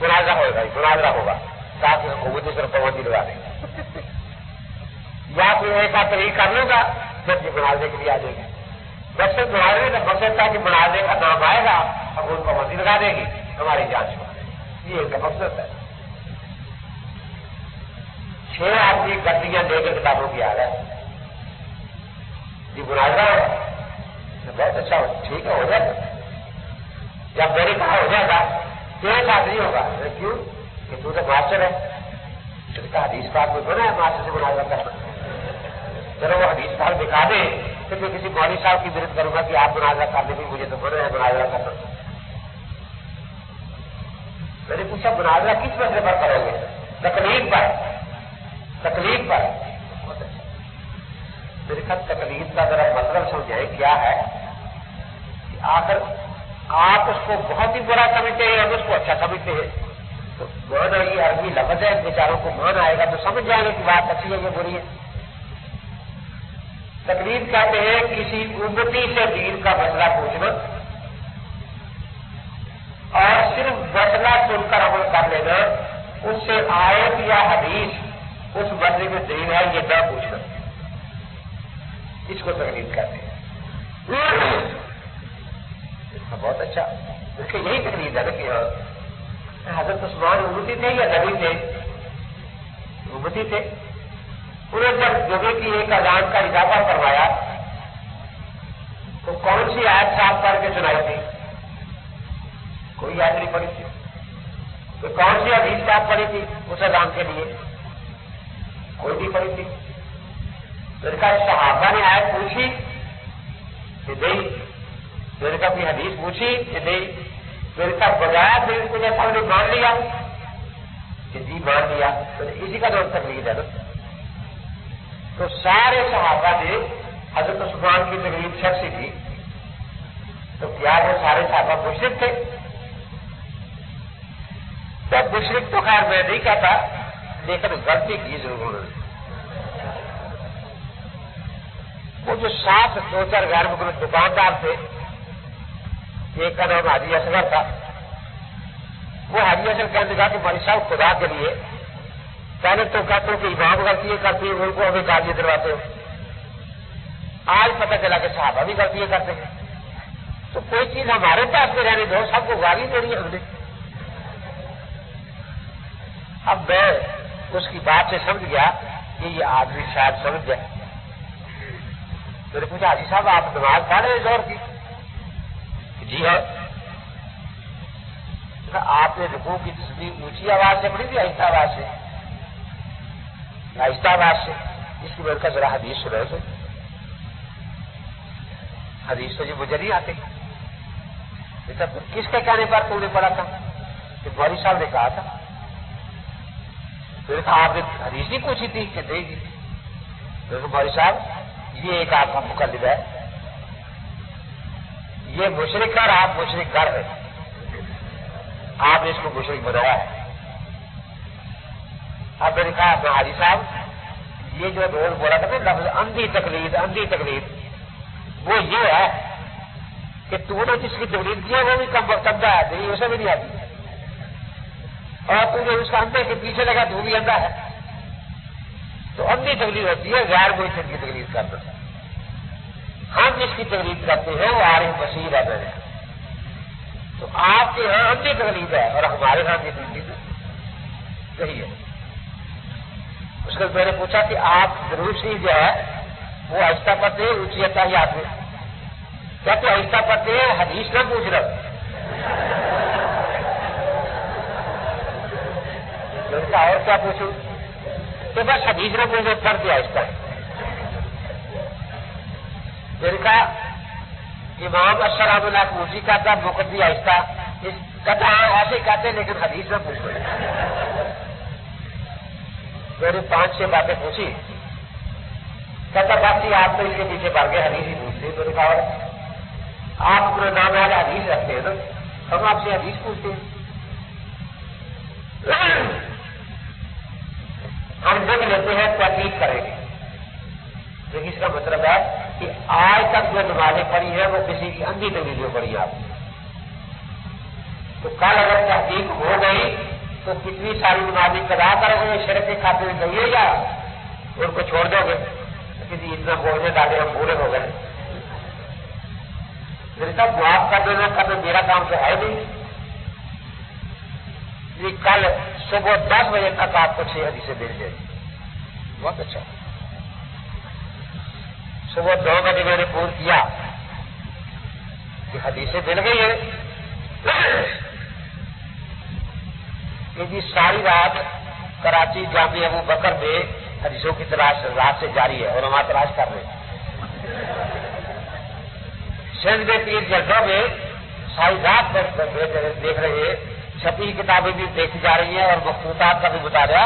مناظرہ ہوگا تاکہ حکومت کی طرف پابندی لگا دیں. یا پھر ایک آدھ طریق کر لوں گا جب یہ مناظرے کے لیے آ جائے گی. جب سے مناظرے کا مقصد تھا کہ مناظرے کا نام آئے گا حکومت پابندی لگا دے گی ہماری جانچ میں. یہ ان کا مقصد ہے. 6 آدمی گڈیاں لے کے کتابوں کی آ رہا ہے جی مناظرہ ہوگا. بہت اچھا ٹھیک ہے ہو جائے گا. جب میرے کہا ہو جائے گا تیرے ساتھ نہیں ہوگا. کیوں کہ تو ماسٹر ہے. حدیث پاک میں بنا ہے ماسٹر سے مناظرہ کرنا. چلو وہ حدیث پاک دکھا دے پھر میں کسی مولوی صاحب کی مدد کروں گا کہ آپ مناظرہ کرنے میں مجھے تو بنا ہے مناظرہ کرنا. میں نے پوچھا مناظرہ کس مسئلے پر کرو گے؟ تکلیف پر. میرے خیال تکلیف کا ذرا مطلب سمجھائیں کیا ہے کہ آخر آپ اس کو بہت ہی برا سمجھتے ہیں اور اس کو اچھا سمجھتے ہیں. تو مانا یہ عربی لفظ ہے، بیچاروں کو مان آئے گا تو سمجھ جائیں گے کہ بات اچھی ہے یہ بری ہے. تکلیف کہتے ہیں کسی امتی سے دین کا مسئلہ پوچھنا اور صرف مسئلہ سن کر عمل کر لینا، اس سے آیت یا حدیث اس مسئلے میں دلیل ہے یہ نہ پوچھنا. اس کو تکلیف کہتے ہیں. بہت اچھا. اس کی یہی تکلیف ہے نا کہ حضرت عثمان امتی تھے یا نبی تھے؟ امتی تھے. انہوں نے جب جمعے کی ایک اذان کا اضافہ کروایا تو کون سی آیت صاف کر کے سنائی تھی؟ کوئی آیت نہیں پڑی تھی. تو کون سی حدیث صاف پڑی تھی اس اذان کے لیے؟ کوئی نہیں پڑی تھی. صحابہ نے آیت پوچھی کہ نہیں، میں نے کہا کوئی حدیث پوچھی کہ نہیں، میں نے کہا بغیر دل کو جیسا نے مان لیا کہ جی مان لیا، تو اسی کا نام تقلید ہے نا۔ تو سارے صحابہ نے حضرت عثمان کی تقلید شخصی تھی، تو کیا وہ سارے صحابہ مشرک تھے؟ تو مشرک تو خیر میں نہیں کہتا، لیکن غلطی کی ضرور انہوں نے۔ وہ جو ساتھ دو چار غیر مقلد دکاندار تھے، ایک کا نام حاجی اصغر تھا، وہ حاجی اصغر کہنے لگا کہ مولوی صاحب خدا کے لیے پہلے تو کہتے ہو کہ امام غلطیاں کرتی ہیں ان کو ہمیں گالیاں دلواتے ہو، آج پتہ چلا کہ صحابہ بھی غلطیاں کرتے ہیں، تو کوئی چیز ہمارے پاس میں رہنے دو، سب کو گالی دینی ہے ہم نے۔ اب میں اس کی بات سے سمجھ گیا کہ یہ آدمی شاید سمجھ جائے۔ میں نے پوچھا حاجی صاحب آپ نماز پڑھ رہے ہیں زور کی؟ جی ہے۔ آپ نے رکوع کی تسبیح اونچی آواز سے پڑھی تھی آہستہ آواز سے؟ آہستہ آواز سے۔ اس کی وجہ کا ذرا حدیث سنے تھے، حدیث تو جی مجھے نہیں آتے۔ کس کے کہنے پر تم نے پڑھا تھا؟ کہ مولوی صاحب نے کہا تھا۔ پھر آپ نے حدیث نہیں پوچھی تھی کہ نہیں جی؟ مولوی صاحب یہ ایک آپ کا مقلد ہے، یہ مشرک اور آپ مشرک گر ہے، آپ نے اس کو مشرک بنایا ہے۔ اب میں نے کہا حاجی صاحب یہ جو رول بولا تھا نا لفظ اندھی تقلید، اندھی تقلید، وہ یہ ہے کہ تو نے جس کی تقلید کی ہے وہ بھی کم تبدہ ہے، نہیں اسے بھی نہیں آتی، اور تو جو اس کا اندھے کے پیچھے لگا تو بھی اندھا ہے۔ تو اندھی تقلید ہوتی ہے غیر مرشد کی تقلید کرنا۔ ہم جس کی تقلید کرتے ہیں وہ عارف بصیر ہے میرے، تو آپ کے یہاں اندھی تقلید ہے اور ہمارے یہاں کی تقلید صحیح ہے۔ اس کو میں نے پوچھا کہ آپ درود شریف جو ہے وہ آہستہ پڑھتے ہیں اونچی اتحیات میں؟ کہتے آہستہ پڑھتے ہیں، حدیث نہ پوچھ رہا۔ میں نے کہا اور کیا پوچھوں؟ کہ بس حدیث نہ پوچھو، پڑھ دیا آہستہ۔ میں نے کہا امام السلام اللہ موسی کا تھا مقدی آہستہ، کہتا ہاں ایسے کہتے لیکن حدیث نہ پوچھو۔ میں نے 5-6 باتیں پوچھی، کہتا باقی آپ تو اس کے پیچھے پڑ گئے، حدیث ہی پوچھتے۔ میں نے کہا آپ اپنا نام ہے حدیث رکھتے ہیں نا، ہم آپ سے حدیث پوچھتے ہیں۔ ہم دیکھ لیتے ہیں تحقیق کریں گے، لیکن اس کا مطلب ہے کہ آج تک جو نمازیں پڑھی ہیں وہ کسی کی اندھی تقلید میں پڑھی آپ نے، تو کل اگر تحقیق ہو گئی تو کتنی ساری نمازی قضا کرو گے، شرک کے کھاتے میں گئیے گا ان کو چھوڑ دو گے کہ جی اتنا بولنے ڈالے ہم پورے ہو گئے؟ میرے صاحب معاف کر دینا، کل میرا کام تو ہے نہیں، یہ کل صبح 10 بجے تک آپ کو 6 حدیثیں مل جائیں گی۔ بہت اچھا۔ صبح 2 بجے میں نے فون کیا کہ حدیثیں مل گئی ہیں کہ جی ساری رات کراچی جامع ابو بکر میں حدیثوں کی تلاش رات سے جاری ہے اور ہم تلاش کر رہے ہیں۔ سندھ میں پیر جلدوں میں ساری رات دیکھ رہے ہیں، چھپی کتابیں بھی دیکھی جا رہی ہیں اور مخطوطات کا بھی مطالعہ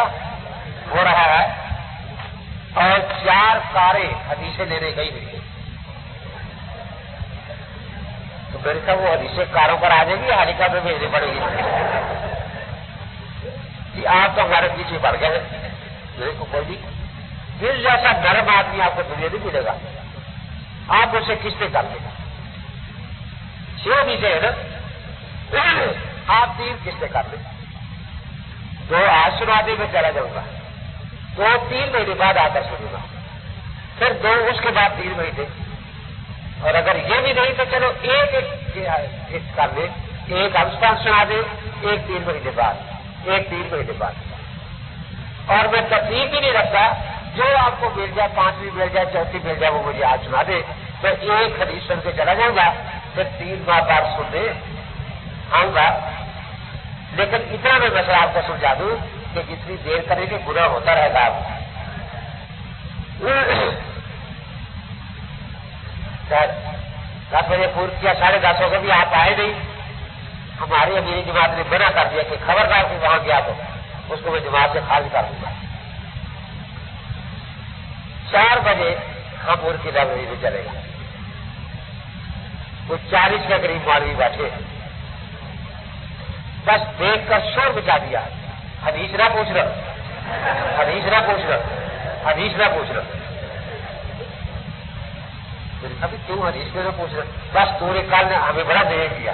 ہو رہا ہے، اور 4 کاریں حدیثیں لینے گئی ہوئی ہیں۔ تو میرے کہا وہ حدیثیں کاروں پر آ جائیں گی، حالکہ میں بھیجنی پڑے گی؟ کہ آپ تو ہمارے پیچھے پڑ گئے ہیں۔ میرے کو کوئی نہیں، پھر جیسا نرم آدمی آپ کو دنیا نہیں ملے گا، آپ اسے کس پہ کر لے گا؟ 6 نیچے ہے نا، آپ 3 کس پہ کر لیں؟ 2 آج سنا دے میں چلا جاؤں گا، 2-3 مہینے بعد آ کر سنوں گا، پھر 2 اس کے بعد 3 مہینے، اور اگر یہ بھی نہیں تو چلو ایک کر لیں، ایک ہم سنا دے، ایک 3 مہینے بعد، ایک 3 مہینے بعد، اور میں ترتیب بھی نہیں رکھتا، جو آپ کو مل جائے، 5ویں مل جائے، 4تھی مل جائے، وہ مجھے آج سنا دے، تو ایک حدیث سن کے چلا جاؤں گا، پھر 3 ماہ بعد سننے آؤں گا۔ لیکن اتنا میں مسئلہ آپ کو سمجھا دوں کہ جتنی دیر کریں گے گناہ ہوتا رہے گا آپ 10 بجے پورا کیا، 10:30 ہو گئے بھی آپ آئے نہیں. ہماری امیر جماعت نے منع کر دیا کہ خبردار سے وہاں گیا تو اس کو میں جماعت سے خارج کر دوں گا. 4 بجے ہم ان کی لائبریری میں چلے گا. وہ 40 کے قریب مولوی بیٹھے، بس دیکھ کر شور بچا دیا. حدیث نہ پوچھ رہا، حدیث نہ پوچھ رہا، حدیث نہ پوچھ رہا. ابھی کیوں حدیث میں نہ پوچھ رہا؟ بس پورے کال نے ہمیں بڑا دیر کیا.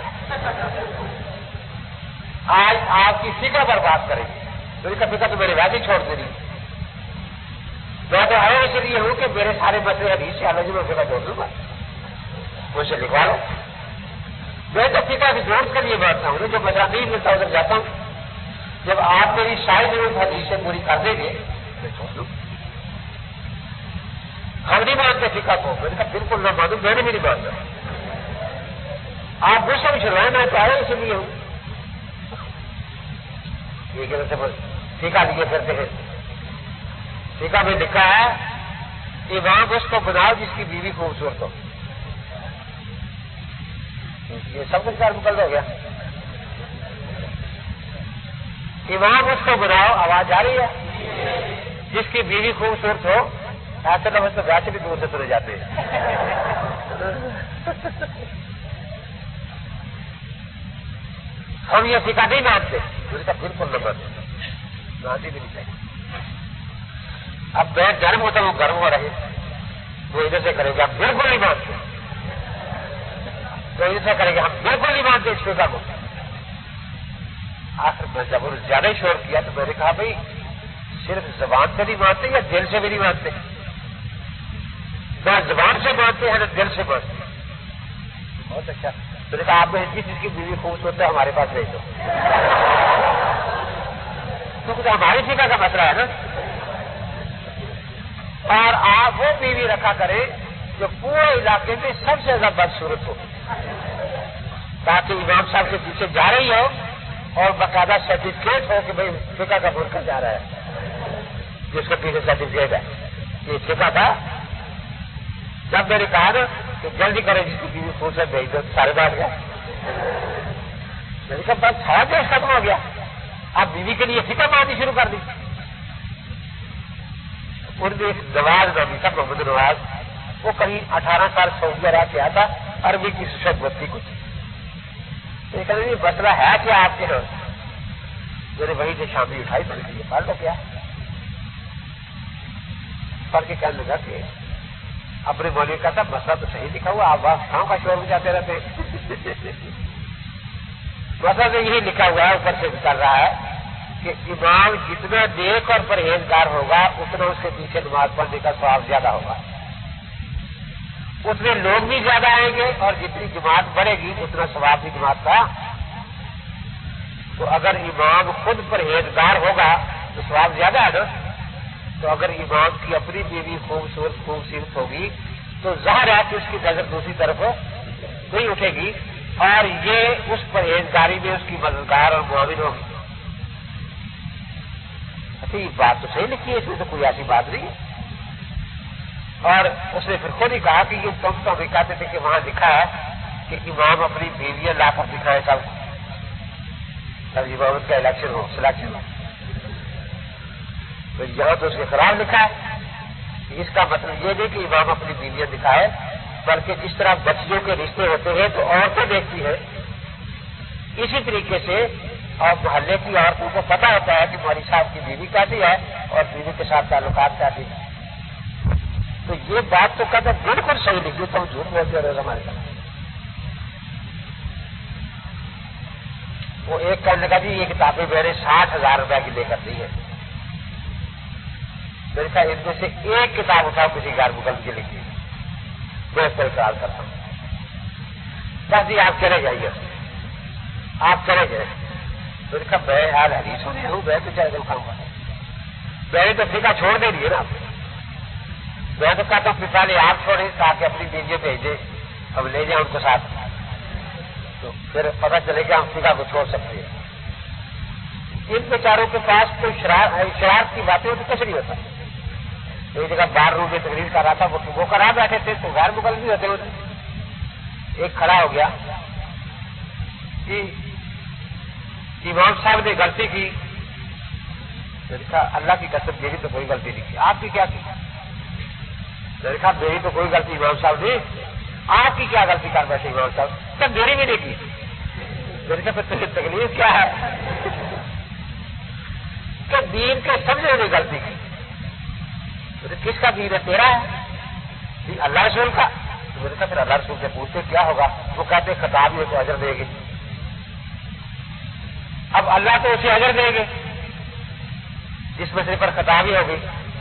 آج آپ کی فکر برباد کریں گے. میری کا فکر تو میرے ویسے چھوڑ دے رہی. میں تو آیا اس لیے ہوں کہ میرے سارے مسئلے حدیث سے الگ میں فکر چھوڑ دوں گا، مجھ سے لکھوا لو. میں تو فکر کی ضرورت کے لیے بیٹھتا ہوں، جو مسئلہ نہیں ملتا ادھر جاتا ہوں. جب آپ میری شاید ضرورت حدیث سے پوری کر دیں گے میں چھوڑ دوں. ہم نہیں مانتے فکر کو. میں نے کہا بالکل نہ مانوں، میں نے بھی نہیں مانتا. آپ مجھ سے بھی چھڑوائے میں چاہے اسی لیے ہوں. ٹھیکہ لیے پھرتے ہیں. ٹھیکہ میں لکھا ہے امام اس کو بناؤ جس کی بیوی خوبصورت ہو. یہ سب کچھ کار مکمل ہو گیا. امام اس کو بناؤ، آواز آ رہی ہے، جس کی بیوی خوبصورت ہو. ایسے لوگ تو ویسے بھی دور سے تلے جاتے ہیں. ہم یہ فکا نہیں مانتے. بالکل نہ مانتے بھی نہیں چاہیے. اب میں گرم ہوتا ہوں، گرم ہو رہے وہ ادھر سے کرے گا. ہم بالکل نہیں مانتے. تو ادھر سے کرے گا، ہم بالکل نہیں مانتے اس فکا کو. آخر میں جب انہوں نے زیادہ ہی شور کیا تو میں نے کہا بھائی صرف زبان سے نہیں مانتے یا دل سے بھی نہیں مانتے؟ نہ زبان سے مانتے ہیں نہ دل سے مانتے ہیں. بہت اچھا. میں نے کہا آپ نے جس کی بیوی خوبصورت ہے ہمارے پاس بھیج دو. کیونکہ ہماری فکا کا مسئلہ ہے نا. اور آپ وہ بیوی رکھا کریں جو پورے علاقے میں سب سے زیادہ بدصورت ہو، تاکہ امام صاحب کے پیچھے جا رہی ہو اور باقاعدہ سرٹیفکیٹ ہو کہ بھائی فقہ کا برکر جا رہا ہے، جس کے پیچھے سرٹیفکیٹ ہے. یہ فقہ تھا. جب میں نے کہا نا کہ جلدی کرے جس کی بیوی پھول سے بھیج دو، سارے بات گیا. میں نے کہا بس سارا دیش ختم ہو گیا. آپ بیوی کے لیے فقہ ماننی شروع کر دی. ان میں ایک نواز نامی تھا، محمد نواز. وہ قریب 18 سال سعودیہ رہ کے آیا تھا. عربی کی شبتی کچھ. یہ مسئلہ ہے کیا آپ کے یہاں؟ میں نے وہی سے شامی اٹھائی پڑ گئی. پڑھ لو کیا پڑھ کے کہنے لگا کہ اپنے مولوی کا تھا مسئلہ تو صحیح لکھا ہوا، آپ گاؤں کا شور میں جاتے رہتے. مسئلہ تو یہی لکھا ہوا ہے، اوپر سے کر رہا ہے کہ امام جتنا نیک اور پرہیزگار ہوگا اتنا اس کے پیچھے نماز پڑھنے کا ثواب زیادہ ہوگا، اتنے لوگ بھی زیادہ آئیں گے، اور جتنی جماعت بڑھے گی اتنا ثواب بھی جماعت کا. تو اگر امام خود پرہیزگار ہوگا تو ثواب زیادہ ہے نا. تو اگر امام کی اپنی بیوی خوبصورت ہوگی تو ظاہر ہے کہ اس کی نظر دوسری طرف نہیں اٹھے گی، اور یہ اس پرہیزگاری میں اس کی مددگار اور معاون ہوگی. اچھا یہ بات تو صحیح لکھی ہے، اس میں تو کوئی ایسی بات نہیں ہے. اور اس نے پھر خود ہی کہا کہ یہ تم تو بھی کہتے تھے کہ وہاں لکھا ہے کہ امام اپنی بیویاں لا کر دکھائے سب امامت کا الیکشن ہو، سلیکشن ہو. تو یہاں تو اس کے خلاف لکھا ہے. اس کا مطلب یہ نہیں کہ امام اپنی بیویاں دکھائے، بلکہ جس طرح بچیوں کے رشتے ہوتے ہیں تو عورتیں دیکھتی ہیں، اسی طریقے سے اور محلے کی عورتوں کو پتہ ہوتا ہے کہ مولوی صاحب کی بیوی کیسی ہے اور بیوی کے ساتھ تعلقات کیسی ہیں. تو یہ بات تو کہتے بالکل صحیح لکھی، تو ہم جھوٹ بولتے رہے ہمارے ساتھ. وہ ایک کہنے لگا جی یہ کتابیں میں نے 60,000 روپے کی لے کر دی ہے. میں نے کہا ان میں سے ایک کتاب اٹھاؤ کسی غیر مقلد کی لکھی، میں اس پر اقرار کرتا ہوں. بس جی آپ چلے جائیے، آپ چلے جائیں. میں نے کہا میں یار حدیث ہوں میں تو چاہے دکھاؤں گا. میں نے تو فقہ چھوڑ دے دیے نا. میں تو کہتا ہوں پہلے آپ چھوڑیں تاکہ اپنی بیویاں بھیج دیں، ہم لے جائیں ان کو ساتھ، تو پھر پتہ چلے کہ ہم فقہ کو چھوڑ سکتے ہیں. ان بیچاروں کے پاس کوئی شرارت کی باتیں ہوتی کچھ نہیں ہوتا. ایک جگہ بار روم میں تقریر کر رہا تھا، وہ کرا بیٹھے تھے تو غیر مقلد بھی ہوتے. ایک کھڑا ہو گیا کہ امام صاحب نے غلطی کی، اللہ کی قسم میری تو کوئی غلطی نہیں کی، آپ کی کیا کی؟ دیکھا میری تو کوئی غلطی امام صاحب نے، آپ کی کیا غلطی کر بیٹھے امام صاحب؟ کیا میری بھی نہیں کی؟ میرے پہ تکلیف کیا ہے کہ دین کے سمجھنے نے غلطی کی؟ کس کا دین ہے؟ تیرا ہے؟ اللہ رسول کا؟ میرے کہا پھر اللہ رسول سے پوچھتے کیا ہوگا؟ وہ کہتے خطاب یہ تو اجر دے گے۔ اب اللہ تو اسے اجر دیں گے جس مسئلے پر خطابی ہوگی،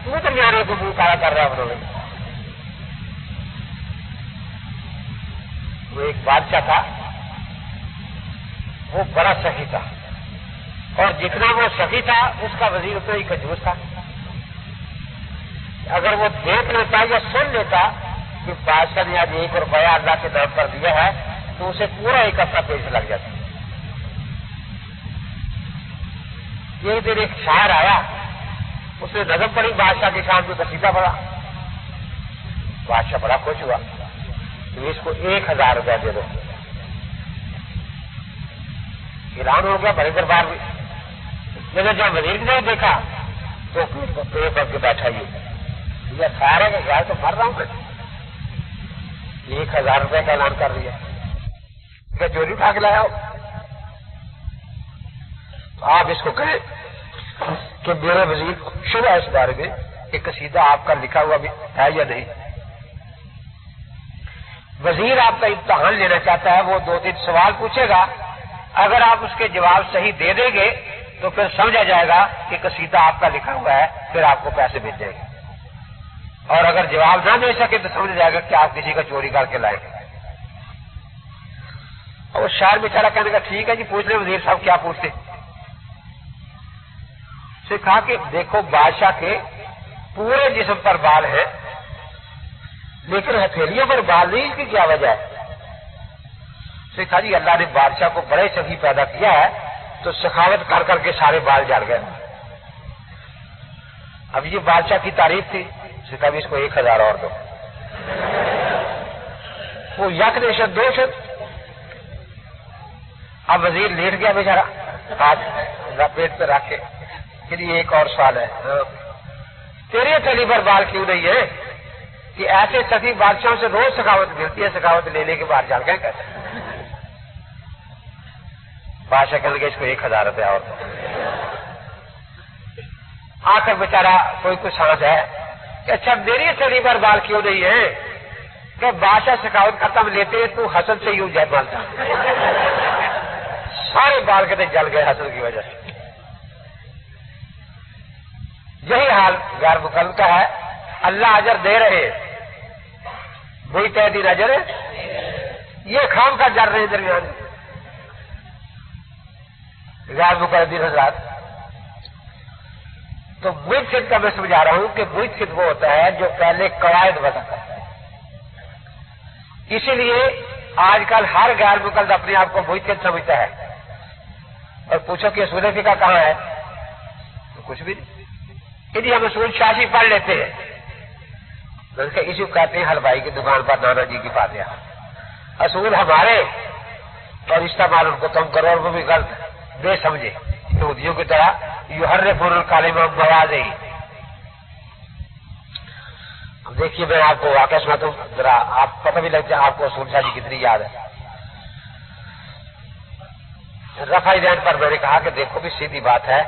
تو درمیانے کو منہ کالا کر رہا ہے انہوں نے۔ وہ ایک بادشاہ تھا، وہ بڑا سخی تھا، اور جتنا وہ سخی تھا اس کا وزیر اتنا ہی کنجوس تھا۔ اگر وہ دیکھ لیتا یا سن لیتا کہ بادشاہ نے آج 1 روپیہ اللہ کے نام پر دیا ہے تو اسے پورا 1 ہفتہ پیسے لگ جاتا۔ ایک دن ایک شاعر آیا، اس نے نظم پڑھی بادشاہ کے شان میں، قصیدہ پڑھا۔ بادشاہ بڑا خوش ہوا کہ اس کو 1000 روپیہ دے دو۔ اعلان ہو گیا بڑے دربار میں۔ جب وزیر نے دیکھا تو پیڑ کر کے بیٹھا یہ خیال ہے کہ خیال تو مر رہا ہوں میں، 1000 روپے کا اعلان کر دیا کہ چوری اٹھا کے لایا ہو۔ آپ اس کو کہیں کہ میرے وزیر شبہ اس بارے میں کہ قصیدہ آپ کا لکھا ہوا بھی ہے یا نہیں۔ وزیر آپ کا امتحان لینا چاہتا ہے، وہ 2-3 سوال پوچھے گا، اگر آپ اس کے جواب صحیح دے دیں گے تو پھر سمجھا جائے گا کہ قصیدہ آپ کا لکھا ہوا ہے، پھر آپ کو پیسے مل جائیں گے، اور اگر جواب نہ دے سکے تو سمجھا جائے گا کہ آپ کسی کا چوری کر کے لائے گے۔ اور وہ شاعر بیچارہ کہنے کا ٹھیک ہے جی پوچھ لیں وزیر صاحب کیا پوچھتے۔ سے کہا کہ دیکھو بادشاہ کے پورے جسم پر بال ہے لیکن ہتھیلیوں پر بال نہیں، اس کی کیا وجہ ہے؟ سے کہا جی اللہ نے بادشاہ کو بڑے سخی پیدا کیا ہے تو سخاوت کر کر کے سارے بال جھڑ گئے۔ اب یہ بادشاہ کی تعریف تھی، سے کہا اس کو 1000 اور دو۔ وہ یک نیشت 2 شد۔ اب وزیر لیٹ گیا بیچارہ، ہاتھ پیٹ پہ رکھ کے کہ ایک اور سوال ہے، تیری ہتھیلی پر بال کیوں نہیں ہے؟ کہ ایسے سخی بادشاہوں سے روز سخاوت ملتی ہے، سخاوت لینے کے بعد جل گئے کیسے؟ بادشاہ کہنے لگے اس کو 1000 روپیہ اور دو۔ آخر بیچارہ کوئی کچھ سانس ہے کہ اچھا میری ہتھیلی پر بال کیوں نہیں ہے؟ کہ بادشاہ سخاوت ختم لیتے تو حسد سے یوں جائے مالتا، سارے بال کہتے جل گئے حسد کی وجہ سے۔ یہی حال غیر مقلد کا ہے، اللہ اجر دے رہے وہی تحدید اجر ہے، یہ خام کا جر رہے درمیان غیر مقلدین حضرات۔ تو مجتہد کا میں سمجھا رہا ہوں کہ مجتہد وہ ہوتا ہے جو پہلے قواعد وضع کرتا ہے۔ اسی لیے آج کل ہر غیر مقلد اپنے آپ کو مجتہد سمجھتا ہے، اور پوچھو کہ اصول فقہ کہاں ہے تو کچھ بھی نہیں، کہ ہم اصول شاشی پڑھ لیتے ہیں، بلکہ اسی کو کہتے ہیں حلوائی کی دکان پر نانا جی کی فاتحہ۔ اصول ہمارے اور استعمال ان کو کم کرو، اور وہ بھی غلط بے سمجھے یہودیوں کی طرح یحرفون الکلمۃ عن مواضعہ۔ اب دیکھیے میں آپ کو واقعہ سناتا ہوں، ذرا آپ پتہ بھی لگ جائے آپ کو اصول شاشی کتنی یاد ہے۔ رفع دین پر میں نے کہا کہ دیکھو بھی سیدھی بات ہے،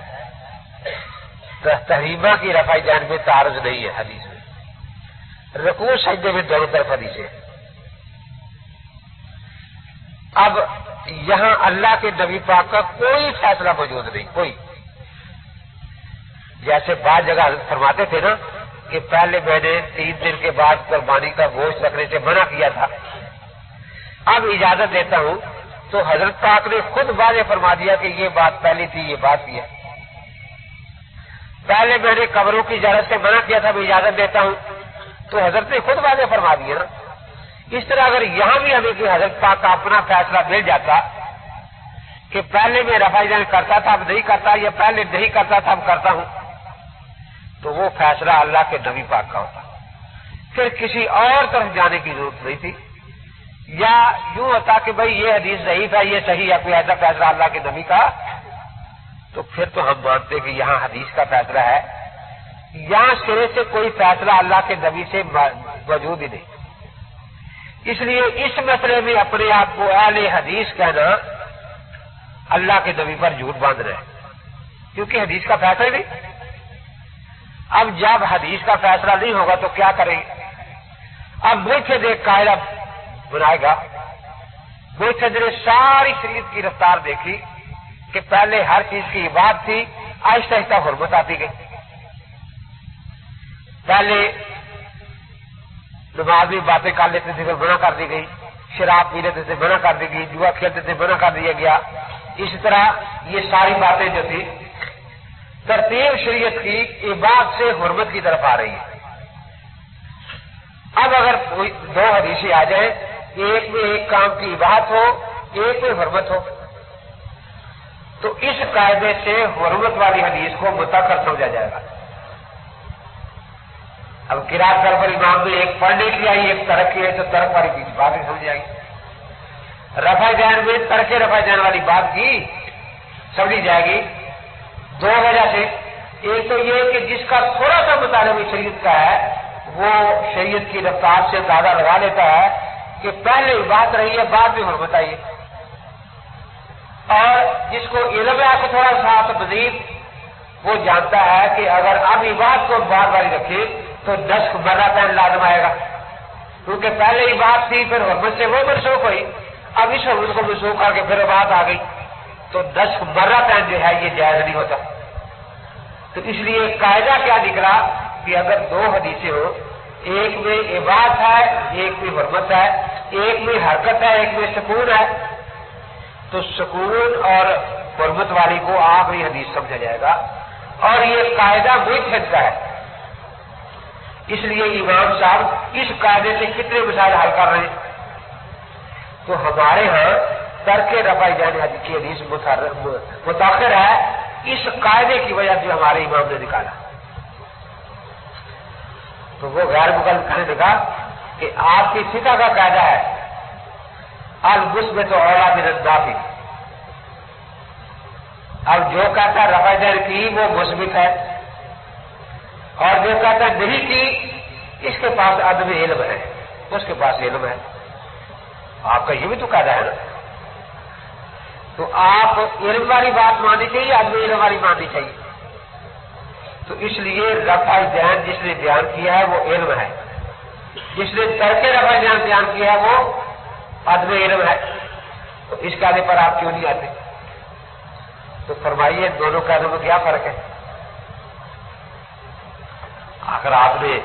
تحریمہ کی رفع دین میں تعارض نہیں ہے حدیث میں، رکوع سجدے میں دونوں طرف حدیث ہے۔ اب یہاں اللہ کے نبی پاک کا کوئی فیصلہ موجود نہیں، کوئی، جیسے بعض جگہ حضرت فرماتے تھے نا کہ پہلے میں نے 3 دن کے بعد قربانی کا گوشت رکھنے سے منع کیا تھا، اب اجازت دیتا ہوں، تو حضرت پاک نے خود واضح فرما دیا کہ یہ بات پہلی تھی، یہ بات بھی ہے۔ پہلے میں نے قبروں کی زیارت سے منع کیا تھا، میں اجازت دیتا ہوں، تو حضرت نے خود واضح فرما دیا نا۔ اس طرح اگر یہاں بھی ہمیں کہ حضرت پاک کا اپنا فیصلہ مل جاتا کہ پہلے میں رفع دین کرتا تھا اب نہیں کرتا، یا پہلے نہیں کرتا تھا اب کرتا ہوں، تو وہ فیصلہ اللہ کے نبی پاک کا ہوتا، پھر کسی اور طرف جانے کی ضرورت نہیں تھی، یا یوں ہوتا کہ بھائی یہ حدیث ضعیف ہے، یہ صحیح ہے، کوئی ایسا فیصلہ اللہ کے نبی کا، تو پھر تو ہم مانتے کہ یہاں حدیث کا فیصلہ ہے، یہاں سرے سے کوئی فیصلہ اللہ کے نبی سے موجود ہی نہیں۔ اس لیے اس مسئلے میں اپنے آپ کو اہل حدیث کہنا اللہ کے نبی پر جھوٹ باندھنا ہے، کیونکہ حدیث کا فیصلہ نہیں۔ اب جب حدیث کا فیصلہ نہیں ہوگا تو کیا کریں گے؟ اب ملک ایک قاعدہ بنائے گا، ملک نے ساری شریعت کی رفتار دیکھی کہ پہلے ہر چیز کی عبادت تھی، آہستہ آہستہ حرمت آتی گئی۔ پہلے نماز میں باتیں کر لیتے تھے، پھر منع کر دی گئی، شراب پی لیتے تھے منع کر دی گئی، جوا کھیلتے تھے منع کر دیا گیا۔ اس طرح یہ ساری باتیں جو تھی ترتیب شریعت کی عبادت سے حرمت کی طرف آ رہی ہے۔ اب اگر کوئی دو حدیثیں آ جائیں، ایک میں ایک کام کی عبادت ہو، ایک میں حرمت ہو، تو اس قاعدے سے حرمت والی حدیث کو متأخر سمجھا جائے گا۔ اب قرات کر پر امام میں ایک پڑھنے کی آئی، ایک ترک کی ہے، تو ترک والی کی بات نہیں سمجھ آئی۔ رفع دین میں ترک رفع دین والی بات کی سمجھی جائے گی دو وجہ سے۔ ایک تو یہ کہ جس کا تھوڑا سا مطالبہ شریعت کا ہے وہ شریعت کی رفتار سے اندازہ لگا لیتا ہے کہ پہلے بات رہی ہے، بعد میں حرمت آئی ہے۔ اور جس کو علم ہے کو تھوڑا سا مزید وہ جانتا ہے کہ اگر اب عبادت کو بار باری رکھے تو 10 مرہ پین لازم آئے گا، کیونکہ پہلے ہی بات تھی، پھر حرمت سے وہ منسوخ ہوئی، اب اس حرمت کو منسوخ کر کے پھر بات آ گئی، تو 10 مرہ پین جو ہے یہ جائز نہیں ہوتا۔ تو اس لیے قاعدہ کیا نکلا کہ اگر دو حدیثیں ہو، ایک میں عبادت ہے، ایک میں حرمت ہے، ایک میں حرکت ہے، ایک میں سکون ہے، تو سکون اور حرمت والی کو آخری حدیث سمجھا جائے گا۔ اور یہ قاعدہ مجتہد کا ہے، اس لیے امام صاحب اس قاعدے سے کتنے مسائل حل کر رہے ہیں۔ تو ہمارے ہاں ترک رفع دین کی حدیث متاخر ہے اس قاعدے کی وجہ سے ہمارے امام نے نکالا۔ تو وہ غیر مقلد نے کہا کہ آپ کی فقہ کا قاعدہ ہے المثبت اولی من النافی، اب جو کہتا ہے رفع دین کی وہ مثبت ہے، اور جو کہتا ہے نہیں کی اس کے پاس عدم علم ہے، اس کے پاس علم ہے۔ آپ کا یہ بھی تو قاعدہ ہے نا، تو آپ علم والی بات ماننی چاہیے، عدم علم والی ماننی چاہیے۔ تو اس لیے رفع دین جس نے بیان کیا ہے وہ علم ہے، جس نے ترک رفع دین بیان کیا ہے وہ عدم علم ہے۔ تو اس قاعدے پر آپ کیوں نہیں آتے؟ تو فرمائیے دونوں قاعدوں میں کیا فرق ہے؟ اگر آپ نے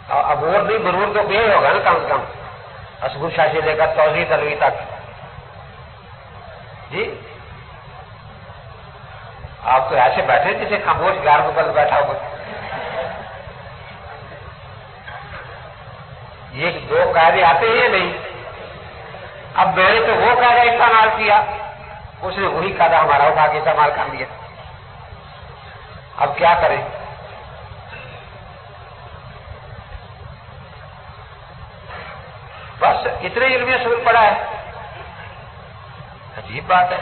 عبور نہیں مرور تو بے ہوگا نا کم سے کم، اصغر شاہ سے لے کر توحید تلوی تک۔ جی آپ تو ایسے بیٹھے جسے خاموش غیر مقلد بیٹھا ہوگا۔ یہ دو قاعدے آتے ہیں یا نہیں؟ اب میں نے تو وہ قاعدہ استعمال کیا، اس نے وہی قاعدہ ہمارا اٹھا کے استعمال کر لیا، اب کیا کریں؟ بس اتنے علمی اصول پڑا ہے۔ عجیب بات ہے،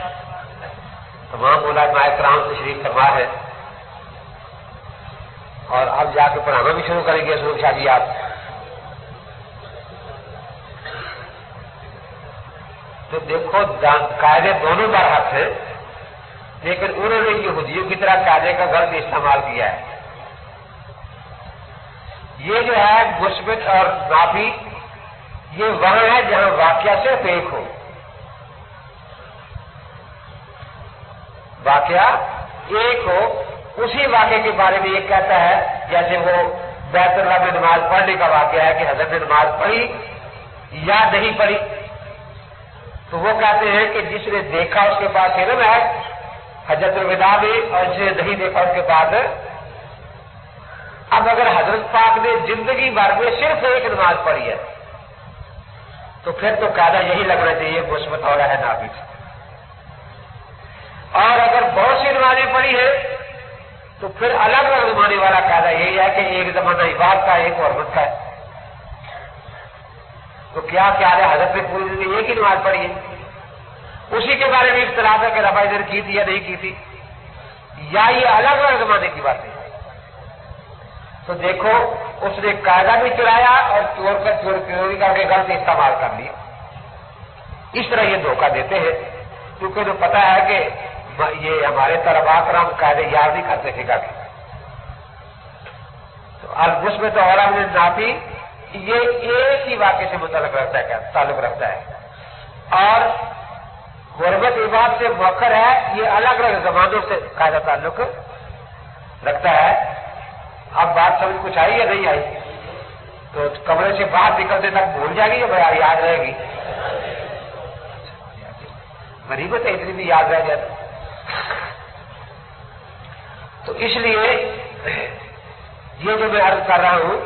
تمام علماء کرام تشریف فرما ہے، اور اب جا کے پڑھانا بھی شروع کریں گے اصول شاہ جی آپ۔ تو دیکھو قاعدے دونوں برحق ہیں، لیکن انہوں نے یہودیوں کی طرح قاعدے کا غلط استعمال کیا ہے۔ یہ جو ہے مثبت اور نافی، یہ وہاں ہے جہاں واقعہ صرف ایک ہو، واقعہ ایک ہو، اسی واقعے کے بارے میں یہ کہتا ہے، جیسے وہ بیت اللہ میں نماز پڑھنے کا واقعہ ہے کہ حضرت نے نماز پڑھی یا نہیں پڑھی، تو وہ کہتے ہیں کہ جس نے دیکھا اس کے پاس علم ہے حجۃ الوداع میں، اور جس نے نہیں دیکھا اس کے بعد۔ اب اگر حضرت پاک نے زندگی بھر میں صرف ایک نماز پڑھی ہے تو پھر تو قاعدہ یہی لگنا چاہیے مثبت ہو رہا ہے نافذ۔ اور اگر بہت سی نمازیں پڑھی ہے تو پھر الگ الگ زمانے والا قاعدہ یہی ہے کہ ایک زمانہ عبادت کا ایک حرمت کا ہے۔ تو کیا خیال ہے حضرت نے پوری زندگی ایک ہی نماز پڑھی ہے؟ اسی کے بارے میں اختلاف ہے کہ رفع ادھر کی تھی یا نہیں کی تھی، یا یہ الگ الگ زمانے کی باتیں؟ تو دیکھو اس نے قاعدہ بھی چلایا اور چوری کر کے غلط استعمال کر لیا۔ اس طرح یہ دھوکہ دیتے ہیں، کیونکہ تو پتہ ہے کہ یہ ہمارے طلباء کرام قاعدے یاد نہیں کرتے فقہ کے۔ تو اس میں تو اور ہم نے نافی یہ ایک ہی واقعے سے متعلق رکھتا ہے، تعلق رکھتا ہے، اور غربت عباد سے مؤخر ہے، یہ الگ الگ زمانوں سے قاعدہ تعلق رکھتا ہے۔ اب بات سمجھ کچھ آئی یا نہیں آئی؟ تو کمرے سے باہر نکلتے تک بھول جائے گی یا یاد رہے گی؟ غریبت ہے اتنی بھی یاد رہ جاتی۔ تو اس لیے یہ جو میں عرض کر رہا ہوں،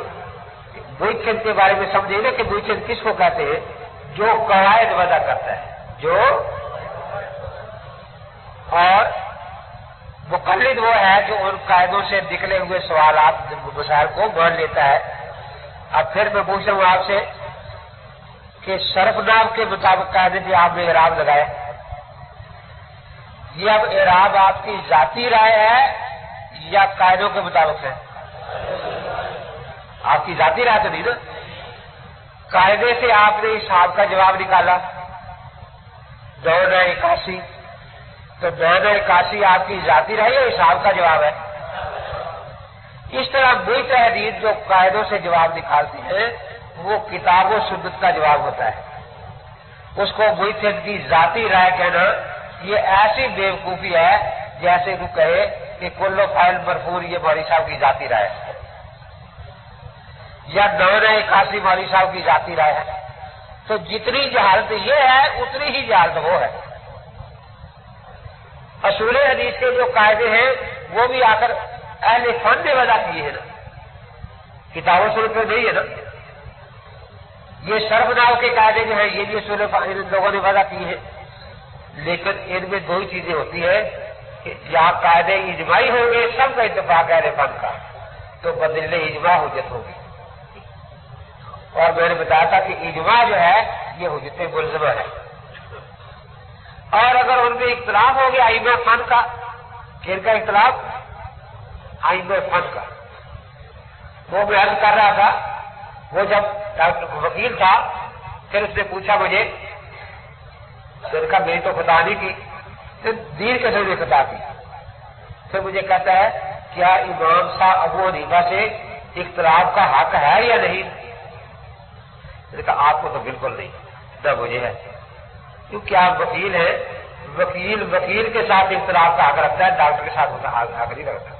معیشت کے بارے میں سمجھے نا کہ معیشت کس کو کہتے ہیں؟ جو قواعد وضع کرتا ہے، جو اور مقلد وہ ہے جو ان قاعدوں سے نکلے ہوئے سوالات مسائل کو مان لیتا ہے۔ اب پھر میں پوچھ رہا ہوں آپ سے کہ صرف نام کے مطابق قاعدے جو آپ نے اعراب لگائے، یہ اب اعراب آپ کی ذاتی رائے ہے یا قاعدوں کے مطابق ہے؟ آپ کی ذاتی رائے تو نہیں نا؟ قاعدے سے آپ نے حساب کا جواب نکالا 981، تو 981 آپ کی ذاتی رائے یا حساب کا جواب ہے؟ اس طرح مجتہدین جو قاعدوں سے جواب نکالتی ہیں وہ کتاب و سنت کا جواب ہوتا ہے۔ اس کو مجتہد کی ذاتی رائے کہنا یہ ایسی بیوقوفی ہے جیسے وہ کہے کہ کل فائل مرفوع یہ مولوی صاحب کی ذاتی رائے ہے، یا 981 مولوی صاحب کی ذاتی رائے ہے۔ تو جتنی جہالت یہ ہے اتنی ہی جہالت وہ ہے۔ اصول حدیث کے جو قاعدے ہیں وہ بھی آخر اہل فن نے وضع کیے ہیں نا، کتاب و سنت میں نہیں ہے نا۔ یہ صرف ناؤ کے قاعدے جو ہیں یہ بھی اصول ان لوگوں نے وضع کیے ہیں، لیکن ان میں دو ہی چیزیں ہوتی ہیں کہ یا قاعدے اجماعی ہوں گے، سب کا اتفاق ہے اہل فن کا، تو بدل اجماع حجت ہوگی۔ اور میں نے بتایا تھا کہ اجماع جو ہے یہ حجت ملزمہ ہے۔ اور اگر ان میں اختلاف ہو گیا ائمہ فن کا، کن کا اختلاف؟ ائمہ فن کا۔ وہ میں عرض کر رہا تھا، وہ جب وکیل تھا پھر اس نے پوچھا مجھے، پھر کہا میری تو خطا نہیں کی، پھر دین کے سمجھے خطا کی۔ پھر مجھے کہتا ہے کیا امام صاحب ابو حنیفہ سے اختلاف کا حق ہے یا نہیں؟ میں نے کہا آپ کو تو بالکل نہیں، نہ مجھے ہے، کیونکہ آپ وکیل ہیں، وکیل کے ساتھ اختلاف کا حق رکھتا ہے، ڈاکٹر کے ساتھ حق نہیں رکھتا۔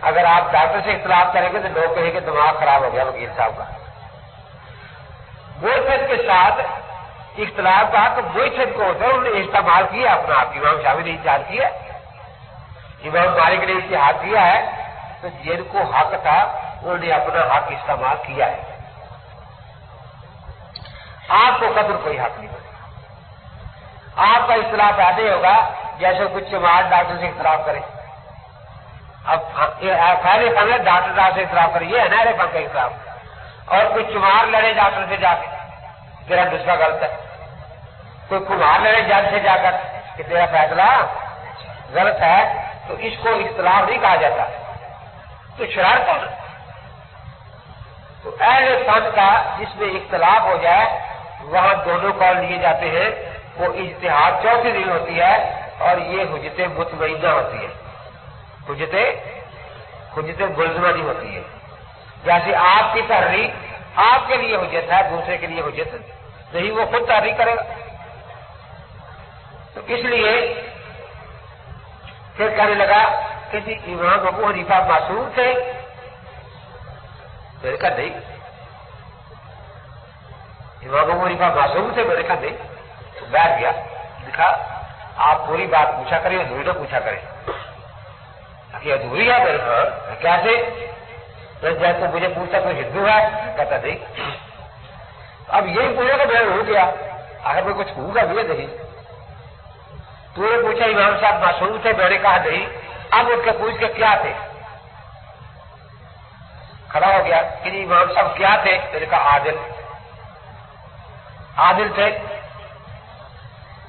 اگر آپ ڈاکٹر سے اختلاف کریں گے تو لوگ کہیں کہ دماغ خراب ہو گیا وکیل صاحب کا۔ معتد کے ساتھ اختلاف کا حق معتد کو ہوتا ہے، انہوں نے استعمال کیا اپنا آپ، امام شافعی نے اجتہاد کیا، امام مالک نے اجتہاد کیا ہے، تو جن کو حق تھا انہوں نے اپنا حق استعمال کیا ہے۔ آپ کو قدر کوئی حق نہیں بنے۔ آپ کا اختلاف ایسے ہوگا جیسے کچھ چمار ڈاکٹر سے اختلاف کرے۔ اب پہلے فن ہے ڈاکٹر صاحب سے اختلاف کرے، یہ ہے نا فن کا اختلاف، اور کوئی چمار لڑے ڈاکٹر سے جا کے تیرا دوسرا غلط ہے، کوئی کمار لڑے جج سے جا کر کہ تیرا فیصلہ غلط ہے، تو اس کو اختلاف نہیں کہا جاتا، تو شرارت ہے۔ تو اہل فن کا جس میں اختلاف ہو جائے وہاں دونوں قول لیے جاتے ہیں، وہ اجتہاد چوتھی دن ہوتی ہے، اور یہ حجت مطمئنہ ہوتی ہے، حجت ملزمہ نہیں ہوتی ہے۔ جیسے آپ کی تحریک آپ کے لیے حجت ہے، دوسرے کے لیے حجت نہیں، وہ خود تحریک کرے گا۔ تو اس لیے پھر کہنے لگا کہ جی امام ابو حنیفہ معصوم تھے، میں نے کہا نہیں، امام ابو حنیفہ معصوم تھے، میں نے کہا نہیں۔ تو بیٹھ گیا، دیکھا آپ پوری بات پوچھا کریں، ادھوری نہ پوچھا کریں۔ یہ ادھوری ہے؟ میرے ہاں کیسے؟ جیسے مجھے پوچھتا کوئی ہندو ہے، کہتا نہیں۔ اب یہی پوچھا کہ میں ہو گیا، اگر میں کچھ ہوں گا بھی نہیں۔ تو نے پوچھا امام صاحب معصوم تھے، میں نے کہا نہیں۔ اب ان کے پوچھ کے کیا تھے؟ کھڑا ہو گیا کہ جی امام صاحب کیا تھے؟ میں نے کہا عادل تھے.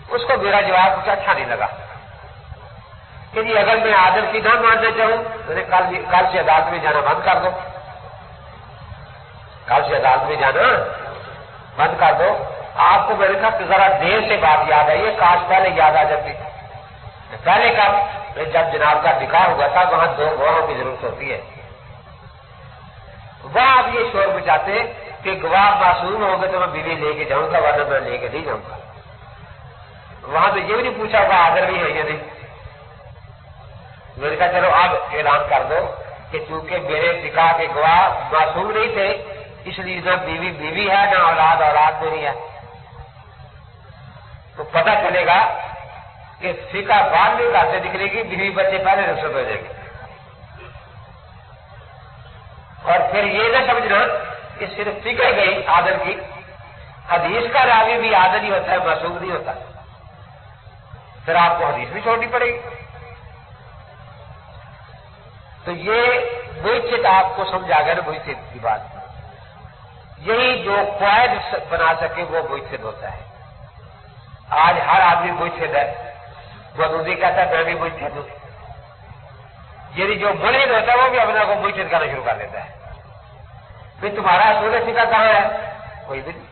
اس کو میرا جواب کچھ اچھا نہیں لگا کہ جی اگر میں عادل کی نہ ماننا چاہوں تو نے کل سے عدالت میں جانا بند کر دو، کل سے عدالت میں جانا بند کر دو. آپ کو میں نے کہا کہ ذرا دیر سے بات یاد آئی ہے، کاش پہلے یاد آ جاتی. پہلے کب؟ جب جناب کا نکاح ہوا تھا وہاں 2 گواہوں کی ضرورت ہوتی ہے. وہاں آپ یہ شور بچاتے کہ گواہ معصوم ہوں گے تو میں بیوی لے کے جاؤں گا ورنہ میں لے کے نہیں جاؤں گا. وہاں تو یہ بھی نہیں پوچھا وہ آدر بھی ہے یا نہیں. میں نے کہا چلو اب اعلان کر دو کہ چونکہ میرے نکاح کے گواہ معصوم نہیں تھے اس لیے نہ بیوی ہے نہ اولاد میری ہے. تو پتہ چلے گا کہ فقہ بعد میں راستے نکلے گی، بیوی بچے پہلے رخصت ہو جائیں گے. اور پھر یہ نہ سمجھنا کہ صرف فکر گئی عادل کی، حدیث کا راوی بھی عادل ہی ہوتا ہے، معصوم نہیں ہوتا. پھر آپ کو حدیث بھی چھوڑنی پڑے گی. تو یہ وہی آپ کو سمجھا گیا نا، وہی کی بات. یہی جو قواعد بنا سکے وہ وہی ہوتا ہے. آج ہر آدمی وہی ہے. مودودی کہتا ہے میں بھی وہی ہوں. یعنی جو ملحد ہوتا ہے وہ بھی اپنا کو وہی کرنا شروع کر دیتا ہے. پھر تمہارا اصول فقہ کہاں ہے؟ کوئی بھی نہیں.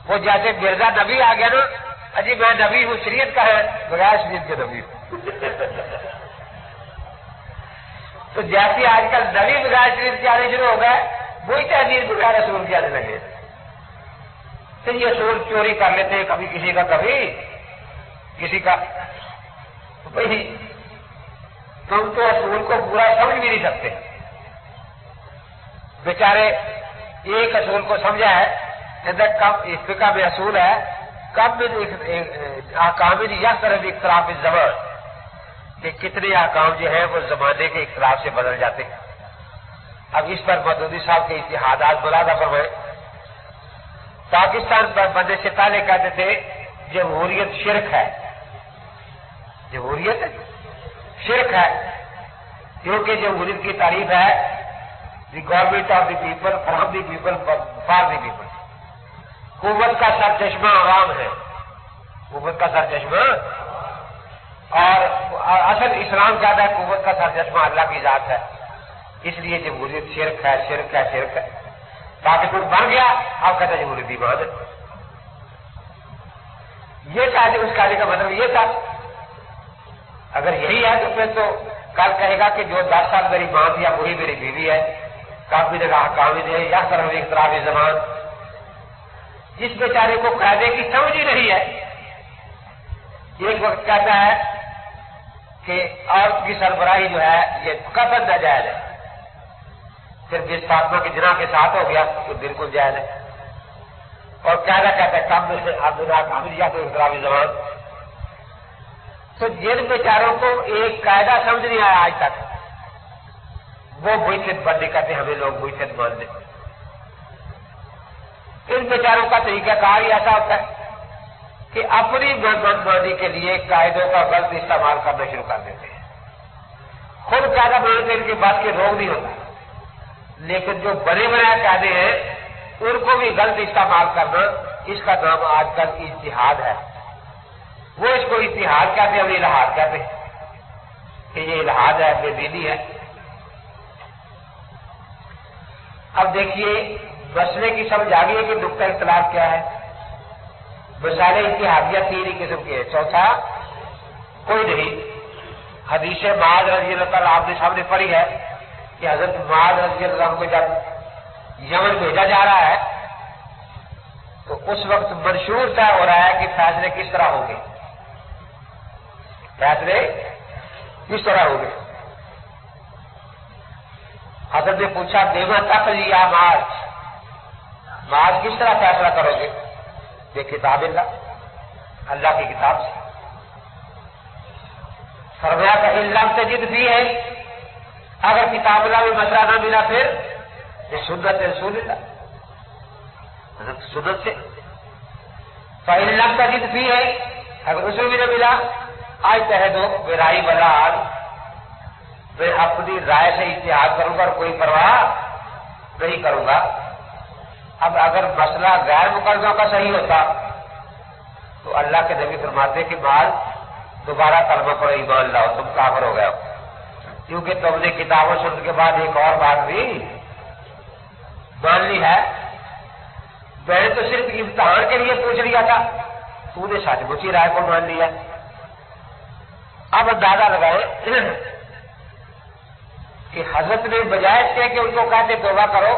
وہ جیسے مرزا نبی آ گیا نا، اجی میں نبی ہوں، شریعت کا ہے بغیر شریعت کے نبی ہوں. تو جیسے آج کل نبی بغیر شریعت کے آنے شروع ہو گئے، وہی تحریر بغیر اصول کے آنے لگے. پھر یہ اصول چوری کر لیتے ہیں، کبھی کسی کا کبھی کسی کا. بھائی تم تو اصول کو پورا سمجھ بھی نہیں سکتے. بیچارے ایک اصول کو سمجھا ہے، کم فقہ میں اصول ہے کم احکام یا طرف اختلاف الزمان، کہ کتنے احکام جو ہیں وہ زمانے کے اختلاف سے بدل جاتے ہیں. اب اس پر مودودی صاحب کے اتحادات ملاحظہ فرمائے. پاکستان پر بندے سے پہلے کہتے تھے جمہوریت شرک ہے. جمہوریت شرک ہے کیونکہ جمہوریت کی تعریف ہے the government of the people from the people for the people. حکومت کا سر چشمہ عوام ہے، حکومت کا سر چشمہ. اور اصل اسلام کہتا ہے حکومت کا سر چشمہ اللہ کی ذات ہے. اس لیے جمہوریت شرک ہے، شرک ہے، شرک ہے. پاکستان بن گیا اب کہتا ہے جمہوریت ایمان ہے. یہ قاعدے اس قاعدے کا مطلب یہ تھا. اگر یہی ہے تو پھر تو کل کہے گا کہ جو 10 سال میری ماں تھی وہی میری بیوی ہے. کافی جگہ کامل ہے یا طرف اختلاف زمان. جس بیچارے کو قاعدے کی سمجھ ہی نہیں ہے، ایک وقت کہتا ہے کہ عورت کی سربراہی جو ہے یہ قطعاً ناجائز ہے، پھر جس فاطمہ کے جناح کے ساتھ ہو گیا تو بالکل جائز ہے. اور قاعدہ کہتا ہے کم سے کامل یا تو اختلاف زمان. تو جن بیچاروں کو ایک قاعدہ سمجھ نہیں آیا آج تک، وہ بوئیت بندی کرتے ہمیں لوگ بوئیت مان لیں. ان بیچاروں کا طریقہ کار ہی ایسا ہوتا ہے کہ اپنی منمانی کے لیے قاعدوں کا غلط استعمال کرنا شروع کر دیتے ہیں. خود قاعدہ بنانے ان کے بات کے روک نہیں ہوتا، لیکن جو بنے بنائے قاعدے ہیں ان کو بھی غلط استعمال کرنا، اس کا نام آج کل اجتہاد ہے. وہ اس کو اتحاد کہتے ہیں اور الہاد کہتے ہیں کہ یہ الہاد ہے، بے دینی ہے. اب دیکھیے مسئلے کی سمجھ آ گئی ہے کہ نقطہ اختلاف کیا ہے. مسائل اتحادیہ 3 ہی قسم کے ہیں. چوتھا کوئی نہیں. حدیث معاذ رضی اللہ تعالیٰ آپ نے سامنے پڑھی ہے کہ حضرت معاذ رضی اللہ عنہ کو جب یمن بھیجا جا رہا ہے تو اس وقت منشور طے ہو رہا ہے کہ فیصلے کس طرح ہوں گے. فیصلے کس طرح ہوں گے. حضرت نے پوچھا دیما تک یا معاذ کس طرح فیصلہ کرو گے؟ یہ کتاب اللہ کی کتاب سے. فرمایا کہ علم تجد بھی ہے، اگر کتاب اللہ میں مسئلہ نہ ملا پھر یہ سنت رسول اللہ، حضرت سنت سے. فعلم تجد بھی ہے، اگر اس میں بھی نہ ملا آج کہہ دو برائی بلا حال میں اپنی رائے سے اجتہاد کروں گا اور کوئی پرواہ نہیں کروں گا۔ اب اگر مسئلہ غیر مقدمہ کا صحیح ہوتا تو اللہ کے نبی فرماتے کہ بعد دوبارہ کلمہ پڑھو ایمان لاؤ، تم کافر ہو گئے ہو، کیونکہ تم نے کتاب و سنت کے بعد ایک اور بات بھی مان لی ہے۔ میں نے تو صرف امتحان کے لیے پوچھ لیا تھا، تو نے سچ مچ ہی رائے کو مان لیا۔ اب اندازہ لگائے کہ حضرت نے بجائے اس کے کہ ان کو کہتے توبہ کرو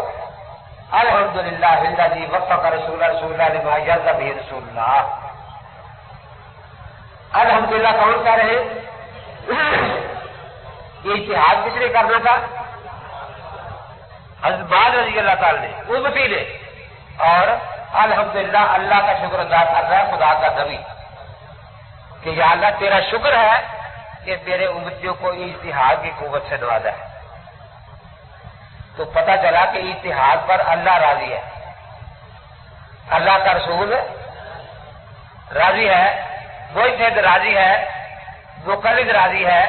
الحمدللہ الذی وفق رسول اللہ لما یرضی بہ رسول اللہ، الحمدللہ کون کہہ رہے ہیں؟ یہ اتحاد کس نے کرنا تھا؟ حضرت بعد رضی اللہ تعالی نے، امتی نے، اور الحمدللہ اللہ کا شکر ادا کر رہا ہے خدا کا نبی کہ یا اللہ تیرا شکر ہے کہ تیرے امتیوں کو اتحاد کی قوت سے نوازا ہے۔ تو پتہ چلا کہ اتحاد پر اللہ راضی ہے، اللہ کا رسول راضی ہے، مجتہد راضی ہے، مقلد راضی ہے،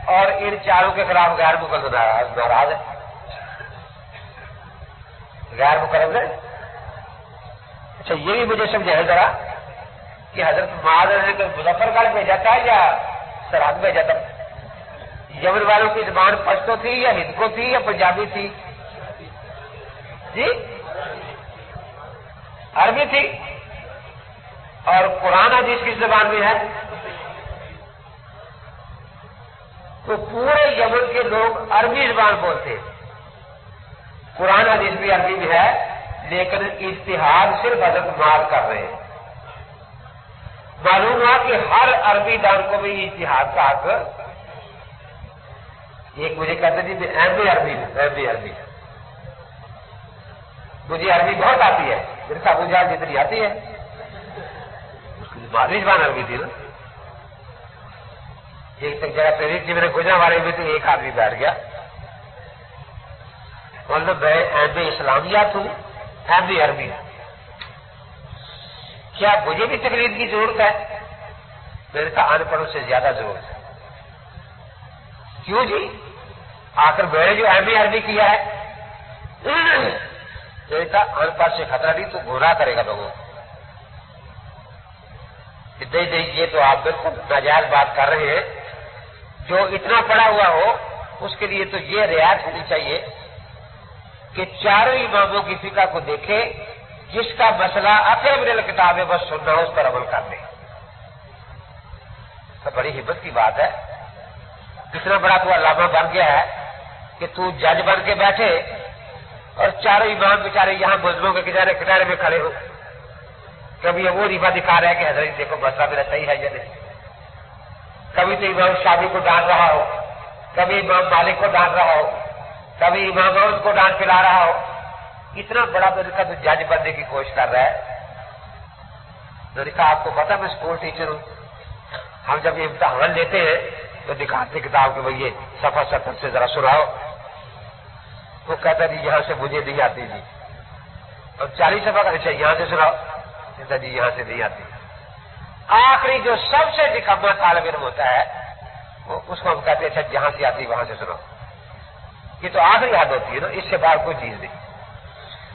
اور ان چاروں کے خلاف غیر مقلد ناراض ہے، غیر مقلد ہے۔ اچھا یہ بھی مجھے سمجھائے ذرا کہ حضرت معاذ نے مظفر گڑھ بھیجا تھا یا سرحد بھیجا تھا؟ یمن والوں کی زبان پشتو تھی یا ہندکو تھی یا پنجابی تھی؟ جی عربی تھی، اور قرآن حدیث کس زبان میں ہے؟ تو پورے یمن کے لوگ عربی زبان بولتے، قرآن حدیث بھی عربی میں ہے، لیکن اجتہاد صرف حضرت معاذ کر رہے ہیں۔ معلوم ہوا کہ ہر عربی دان کو بھی اجتہاد کا حق، ایک مجھے کہتے تھے ایم اے عربی مجھے عربی بہت آتی ہے، میرے ساتھ مجھے جتنی آتی ہے، اس کی زبان عربی تھی نا۔ ایک تک جگہ پہ جی میرے گجرا والے میں تو ایک آدمی بیٹھ گیا، مطلب میں ایم اے اسلامیات ہوں، ایم اے عربی ہوں، کیا مجھے بھی تقریر کی ضرورت ہے؟ میرے کہا ان پڑھوں سے زیادہ ضرورت ہے۔ کیوں جی؟ آخر میں نے جو ایم اے عربی کیا ہے، میرے کہا ان پڑھ سے خطرہ نہیں، تو گمراہ کرے گا لوگوں کو۔ نہیں یہ تو آپ بالکل ناجائز بات کر رہے ہیں، جو اتنا پڑھا ہوا ہو اس کے لیے تو یہ رعایت ہونی چاہیے کہ چاروں اماموں کی فقہ کو دیکھے، جس کا مسئلہ اقرب الکتاب ہے بس سننا اس پر عمل کر لے۔ تو بڑی ہمت کی بات ہے، اتنا بڑا تو علامہ بن گیا ہے کہ تو جج بن کے بیٹھے اور چاروں امام بیچارے یہاں ملزموں کے کنارے میں کھڑے ہو، کبھی وہ ریفا دکھا رہا ہے کہ حضرت دیکھو مسئلہ میرا صحیح ہے یا نہیں، کبھی تو امام شافعی کو ڈانٹ رہا ہو، کبھی امام مالک کو ڈانٹ رہا ہو، کبھی امام احمد کو ڈانٹ پلا رہا ہو، اتنا بڑا طریقہ تو جج بننے کی کوشش کر رہا ہے۔ میں نے کہا آپ کو پتا میں اسکول ٹیچر ہوں، ہم جب یہ امتحان لیتے ہیں تو دکھاتے کتاب کے بھائی صفحہ 70 سے ذرا سناؤ، وہ کہتا جی یہاں سے مجھے نہیں آتی جی، اور 40 صفحہ کا اچھا یہاں سے سناؤ، کہتا جی یہاں سے نہیں آتی۔ آخری جو سب سے نکما طالب علم ہوتا ہے وہ اس کو ہم کہتے ہیں اچھا جہاں سے آتی وہاں سے سناؤ، یہ تو آخری حد ہوتی ہے نا، اس سے باہر کوئی چیز نہیں۔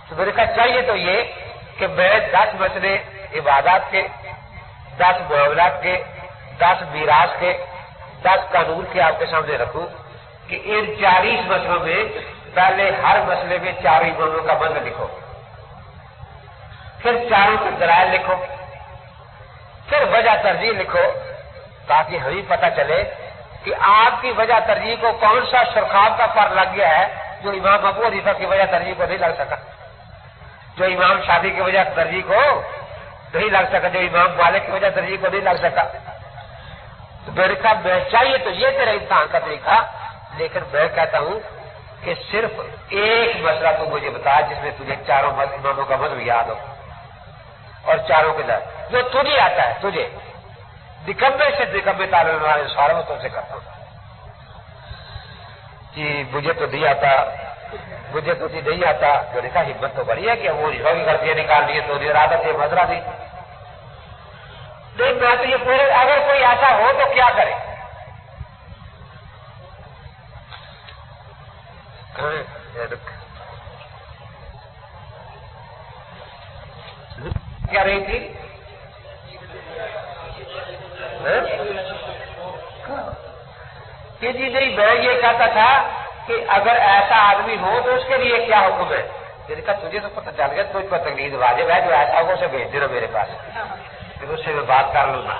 تو میرے کہا چاہیے تو یہ کہ میں 10 مسئلے عبادات کے، 10 معاملات کے، 10 میراث کے، 10 قانون کے آپ کے سامنے رکھوں کہ ان 40 مسئلوں میں پہلے ہر مسئلے میں 4 اماموں کا مذہب لکھو، پھر چاروں کے دلائل لکھو، پھر وجہ ترجیح لکھو، تاکہ ہمیں پتہ چلے کہ آپ کی وجہ ترجیح کو کون سا شرخاب کا پر لگ گیا ہے جو امام ابو حنیفہ کی وجہ ترجیح کو نہیں لگ سکا، جو امام شافعی کی وجہ ترجیح کو نہیں لگ سکا، جو امام مالک کی وجہ ترجیح کو نہیں لگ سکا۔ تو میرے کہا میں چاہیے تو یہ تیرا امتحان کا طریقہ، لیکن میں کہتا ہوں کہ صرف ایک مسئلہ تو مجھے بتا جس میں تجھے چاروں اماموں کا مذہب یاد ہو اور چاروں کے در جو تجھے آتا ہے، تجھے نکمے سے نکمے طالب علم سوالوں تو سے کرتا ہوں کہ مجھے تو نہیں آتا، مجھے تو نہیں آتا۔ جو نے کہا ہمت تو بڑی ہے کہ وہ رشوہ کی غلطیاں نکال لیے تو عادت ہے مسئلہ نہیں۔ لیکن میں تو یہ پورے اگر کوئی ایسا ہو تو کیا کرے؟ کیا رہی تھی؟ کہ جی نہیں، میں یہ کہتا تھا کہ اگر ایسا آدمی ہو تو اس کے لیے کیا حکم ہے؟ میں نے کہا تجھے تو پتہ چل گیا، تجھ پر تقلید واجب ہے، جو ایسا ہوگا اسے بھیج دینا میرے پاس، پھر اس سے میں بات کر لوں گا۔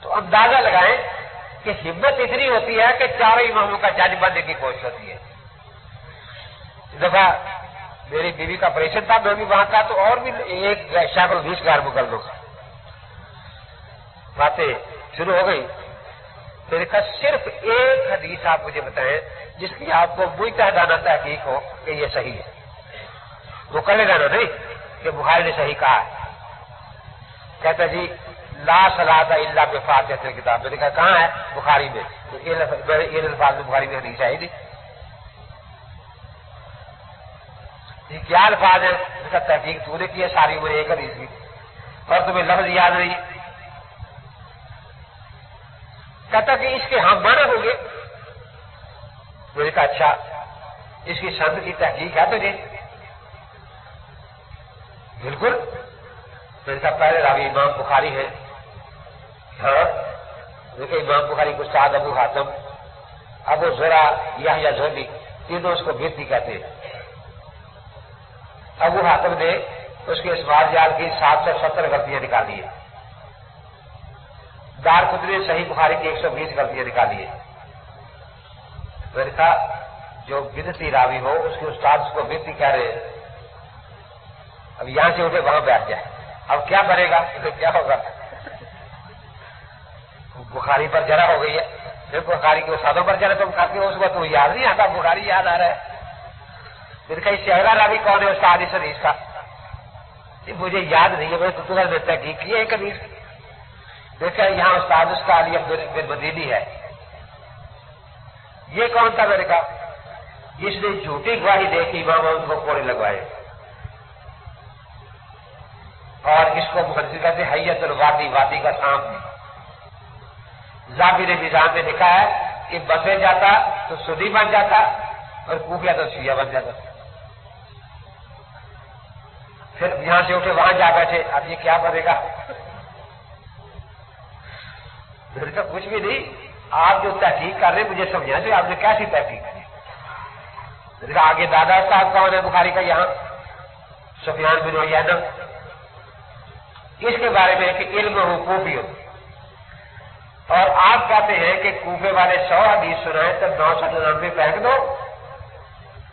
تو اندازہ لگائیں کہ ہمت اتنی ہوتی ہے کہ چاروں اماموں کا جج بننے کی کوشش ہوتی ہے۔ اس دفعہ میری بیوی کا آپریشن تھا، میں بھی وہاں تھا، تو اور بھی ایک شاکل 20 غیر مقدموں کا باتیں شروع ہو گئی۔ میں نے کہا صرف ایک حدیث آپ مجھے بتائیں جس کی آپ کو مجتہدانہ تحقیق ہو کہ یہ صحیح ہے، مقلدانہ نہیں کہ بخاری نے صحیح کہا ہے۔ کہتا جی لا صلاۃ الا بفاتحۃ الکتاب۔ میں نے کہا کہاں ہے؟ بخاری میں۔ تو یہ الفاظ میں بخاری میں حدیث ہے ہی نہیں۔ یہ کیا الفاظ ہے؟ اس کا تحقیق تو نے کی ہے ساری عمر، ایک حدیث کی، اور تمہیں لفظ یاد نہیں۔ کہتا کہ اس کے ہم مانا ہوں گے۔ میں نے کہا اچھا اس کی سند کی تحقیق ہے تجھے؟ بالکل۔ میں نے کہا پہلے راوی امام بخاری ہے۔ ہاں، دیکھیں امام بخاری کو استاد ابو حاتم، ابو زرع، یحییٰ زہلی، تینوں اس کو بیتی کہتے ہیں۔ ابو حاتم نے اس کے اسماعیل جال کی 770 غلطیاں نکالی ہیں، دارقطنی نے صحیح بخاری کی 120 غلطیاں نکالی ہیں۔ میں نے کہا جو بدعتی راوی ہو اس کے استاد اس کو بدعتی کہہ رہے ہیں، اب یہاں سے اٹھے وہاں بیٹھ جائے، اب کیا بنے گا؟ کیا ہوگا؟ بخاری پر جرا ہو گئی ہے، پھر بخاری کے استادوں پر جرا تم کرتے ہو، اس وقت تمہیں یاد نہیں آتا، بخاری یاد آ رہا ہے۔ پھر کہیں شہرا راوی کون ہے استاد اس حدیث کا؟ مجھے یاد نہیں ہے، میں تو تمہیں نے تحقیق کی ہے ایک حدیث۔ دیکھا یہاں استاد اس کا علی عبد بن مدینی ہے۔ یہ کون تھا؟ میں نے کہا جس نے جھوٹی گواہی دے کے امام احمد کو کوڑے لگوائے، اور اس کو محدث کہتے ہیں حیۃ الوادی، وادی کا سانپ۔ ظاہر نظام میں لکھا ہے کہ بسے جاتا تو سدی بن جاتا اور کوفیہ تو شیعہ بن جاتا۔ پھر یہاں سے اٹھے وہاں جا بیٹھے، اب یہ کیا بنے گا؟ میرے تو کچھ بھی نہیں، آپ جو تحقیق کر رہے ہیں مجھے سمجھا کہ آپ نے کیسی تحقیق کی؟ میرے کہا آگے دادا صاحب کون ہے بخاری کا؟ یہاں سفیان بن عیینہ، اس کے بارے میں ہے کہ علم حقوقی ہو، اور آپ کہتے ہیں کہ کوفے والے 100 حدیث سنائیں تو 999 پھینک دو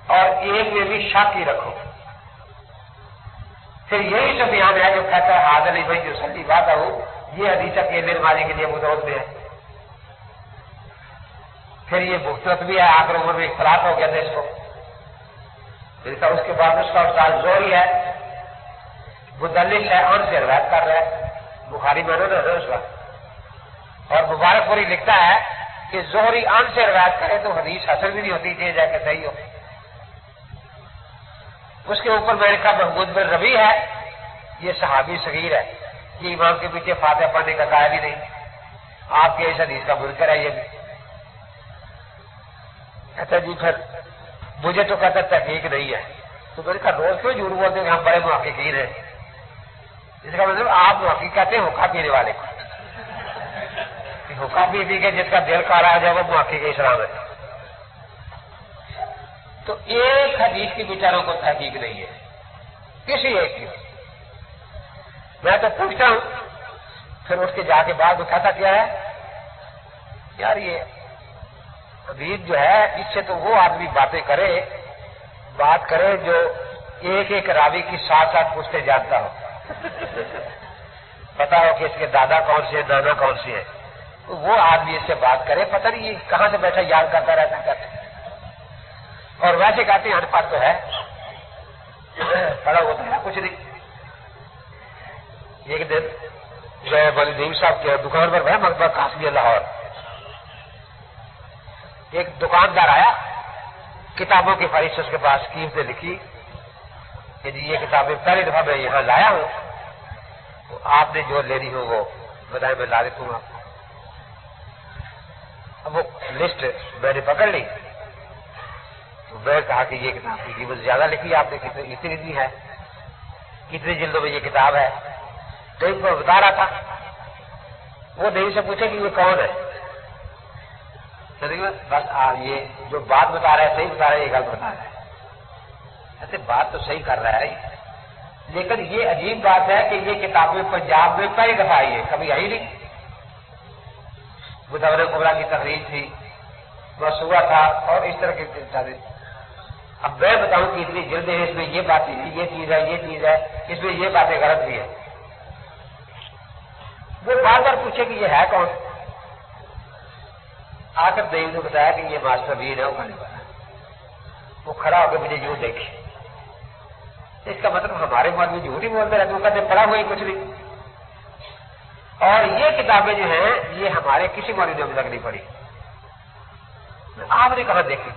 اور ایک میں بھی شک ہی رکھو۔ پھر یہی سفیان ہے جو کہتا ہے حاضر نہیں بھائی جو سلی بات ہو، یہ حدیث اکیلے مالی کے لیے متعود میں ہے۔ پھر یہ مختلف بھی ہے، آخر عمر میں اختلاف ہو گیا تھا اس کو۔ پھر اس کے بعد اس کا استاد زہری ہے، مدلس ہے، ان سے روایت کر رہا ہے، بخاری میں نے اس کا، اور مبارک پوری لکھتا ہے کہ زہری ان سے روایت کرے تو حدیث حسن بھی نہیں ہوتی، جے جا کے صحیح ہو۔ اس کے اوپر میں نے کہا محمود بن ربیع ہے، یہ صحابی صغیر ہے، یہ امام کے پیچھے فاتحہ پڑھنے کا قائل ہی نہیں، آپ کے اس حدیث کا منکر ہے یہ بھی۔ کہتا جی پھر مجھے تو کہتا تحقیق نہیں ہے، تو میں نے کہا روز کیوں جھوٹ بولتے ہیں؟ ہم بڑے محققین ہیں۔ اس کا مطلب آپ محقق کہتے ہیں حقہ پینے والے کو، حقہ پی کے جس کا دل کالا آ جائے وہ محقق اسلام ہے۔ تو ایک حدیث کی بیچاروں کو تحقیق نہیں ہے، کسی ایک کی۔ میں تو پوچھتا ہوں، پھر اس کے جا کے بعد اٹھاتا کیا ہے یار، یہ حدیث جو ہے اس سے تو وہ آدمی بات کرے جو ایک ایک راوی کی 7 پوچھتے جانتا ہو، پتا ہو کہ اس کے دادا کون سے ہیں، نانا کون سے ہیں، تو وہ آدمی اس سے بات کرے، پتہ نہیں یہ کہاں سے بیٹھا یاد کرتا رہتا ہے۔ اور ویسے کہتے ہیں ان پڑھ تو ہے، پڑھا ہوتا ہے کچھ نہیں۔ ایک دن میں ولی صاحب کے دکان پر گیا، مقبرہ قاسمیہ لاہور، ایک دکاندار آیا، کتابوں کی فہرست اس کے پاس قیمتیں لکھی کہ جی یہ کتابیں پہلی دفعہ میں یہاں لایا ہوں، تو آپ نے جو لینی ہو وہ بتائیں، میں لا دیتا ہوں آپ کو۔ اب وہ لسٹ میں نے پکڑ لی، میں کہا کہ یہ کتاب کی قیمت زیادہ لکھی آپ نے، اتنی ہے، کتنی جلدوں میں یہ کتاب ہے؟ تو ایک میں بتا رہا تھا، وہ دیوی سے پوچھے کہ یہ کون ہے؟ بس یہ جو بات بتا رہا ہے صحیح بتا رہا ہے، یہ غلط بتا رہا ہے. ایسے بات تو صحیح کر رہا ہے، لیکن یہ عجیب بات ہے کہ یہ کتابیں پنجاب میں پہلی دفعہ آئی ہے، کبھی آئی نہیں. مدون کبریٰ کی تخریج تھی، مسورہ تھا، اور اس طرح کی کتابیں. اب میں بتاؤں کہ اتنی جلدیں ہیں، اس میں یہ بات یہ چیز ہے، یہ چیز ہے، اس میں یہ باتیں غلط بھی ہیں. وہ بار بار پوچھے کہ یہ ہے کون؟ آ کر دیو نے بتایا کہ یہ ماسٹر ویر ہے اگانے والا. وہ کھڑا ہو کے مجھے یوں دیکھے. اس کا مطلب ہمارے مولوی جھوٹ ہی بولتے رہتے، وہ کہتے پڑھا ہوا ہی کچھ نہیں. اور یہ کتابیں جو ہیں یہ ہمارے کسی مولوی نے ابھی تک نہیں پڑھی. آپ نے کہاں دیکھی؟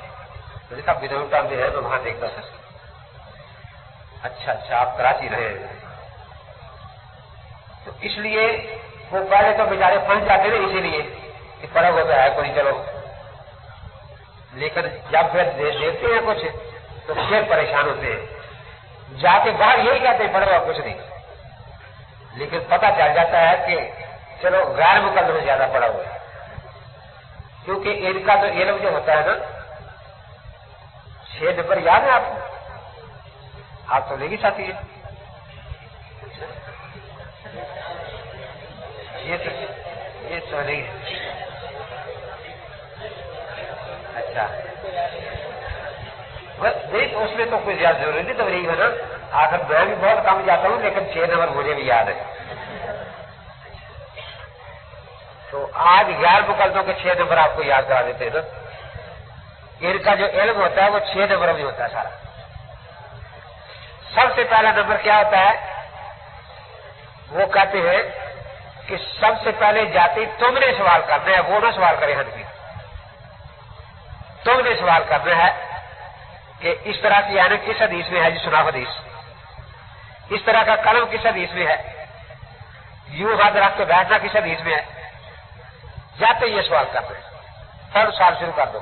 میں نے کہا بدعت ٹاؤن جو ہے میں وہاں دیکھتا تھا. اچھا آپ کراچی رہے ہیں. تو اس لیے وہ پہلے تو بیچارے پھنس جاتے نا، اسی لیے کہ پڑا ہوا تو ہے کوئی، چلو. لیکن جب پھر دیکھتے ہیں کچھ تو پھر پریشان ہوتے ہیں. جا کے باہر یہی کہتے ہیں پڑا ہوا کچھ نہیں، لیکن پتہ چل جاتا ہے کہ چلو غیر مقدمے زیادہ پڑا ہوا ہے. کیونکہ ان کا تو علم جو ہوتا ہے نا، 6 نمبر یاد ہے آپ کو؟ آپ تو لے گی ساتھی ہے. یہ تو نہیں. اچھا نہیں، اس میں تو کوئی زیادہ ضروری نہیں تبلیغ ہے نا. آخر میں بھی بہت کم جاتا ہوں، لیکن 6 نمبر مجھے بھی یاد ہے. تو آج غیر مقدموں کے 6 نمبر آپ کو یاد کرا دیتے ہیں نا. ان کا جو علم ہوتا ہے وہ 6 نمبر میں ہوتا ہے سارا. سب سے پہلا نمبر کیا ہوتا ہے؟ وہ کہتے ہیں کہ سب سے پہلے جاتی تم نے سوال کرنا ہے، وہ نہ سوال کرے حنفی. تم نے سوال کرنا ہے کہ اس طرح کی یعنی کس حدیث میں ہے جی؟ سناؤ حدیث. اس طرح کا قلم کس حدیث میں ہے؟ یوں ہاتھ رکھ کے بیٹھنا کس حدیث میں ہے؟ جاتے یہ سوال کرنا ہے. فوراً سوال شروع کر دو.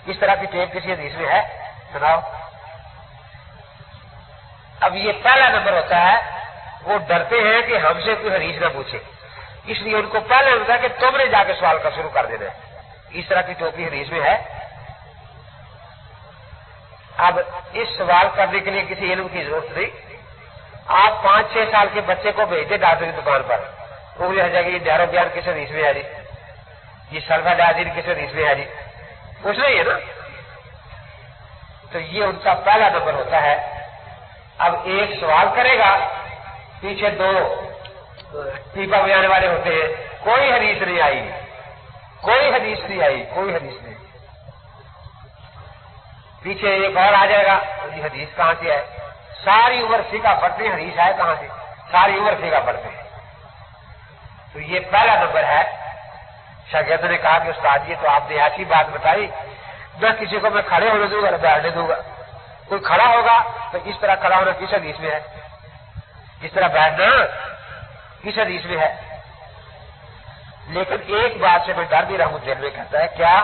اس طرح کی ٹیپ کسی حدیث میں ہے؟ سناؤ. اب یہ پہلا نمبر ہوتا ہے. وہ ڈرتے ہیں کہ ہم سے کوئی حدیث نہ پوچھے، اس لیے ان کو پہلے ہوتا ہے کہ تم نے جا کے سوال کا شروع کر دینا ہے. اس طرح کی ٹوپی حدیث میں ہے. اب اس سوال کرنے کے لیے کسی علم کی ضرورت نہیں. آپ 5-6 سال کے بچے کو بھیج دیں ڈاکٹر کی دکان پر، وہ بھی جائے گا یہ دار و بیان کس حدیث میں ہے جی، یہ سلفا ڈازین کس حدیث میں ہے جی، کچھ نہیں ہے نا. تو یہ ان کا پہلا نمبر ہوتا ہے. اب ایک سوال کرے گا، پیچھے 2 ٹیپا بجانے والے ہوتے ہیں، کوئی حدیث نہیں آئی، کوئی حدیث نہیں آئی، کوئی حدیث نہیں. پیچھے ایک اور آ جائے گا، یہ حدیث کہاں سے ہے؟ ساری عمر فقہ پڑھتے ہیں، حدیث ہے کہاں سے؟ ساری عمر فقہ پڑھتے ہیں. تو یہ پہلا نمبر ہے. شاگردوں نے کہا کہ استاد یہ تو آپ نے ایسی بات بتائی، نہ کسی کو میں کھڑے ہونے دوں گا نہ بیٹھنے دوں گا. کوئی کھڑا ہوگا تو اس طرح کھڑا ہونا کس حدیث میں ہے؟ اس طرح بیٹھنا کس حدیث میں ہے؟ لیکن ایک بات سے میں ڈر بھی رہا ہوں، دل میں کہتا ہے کیا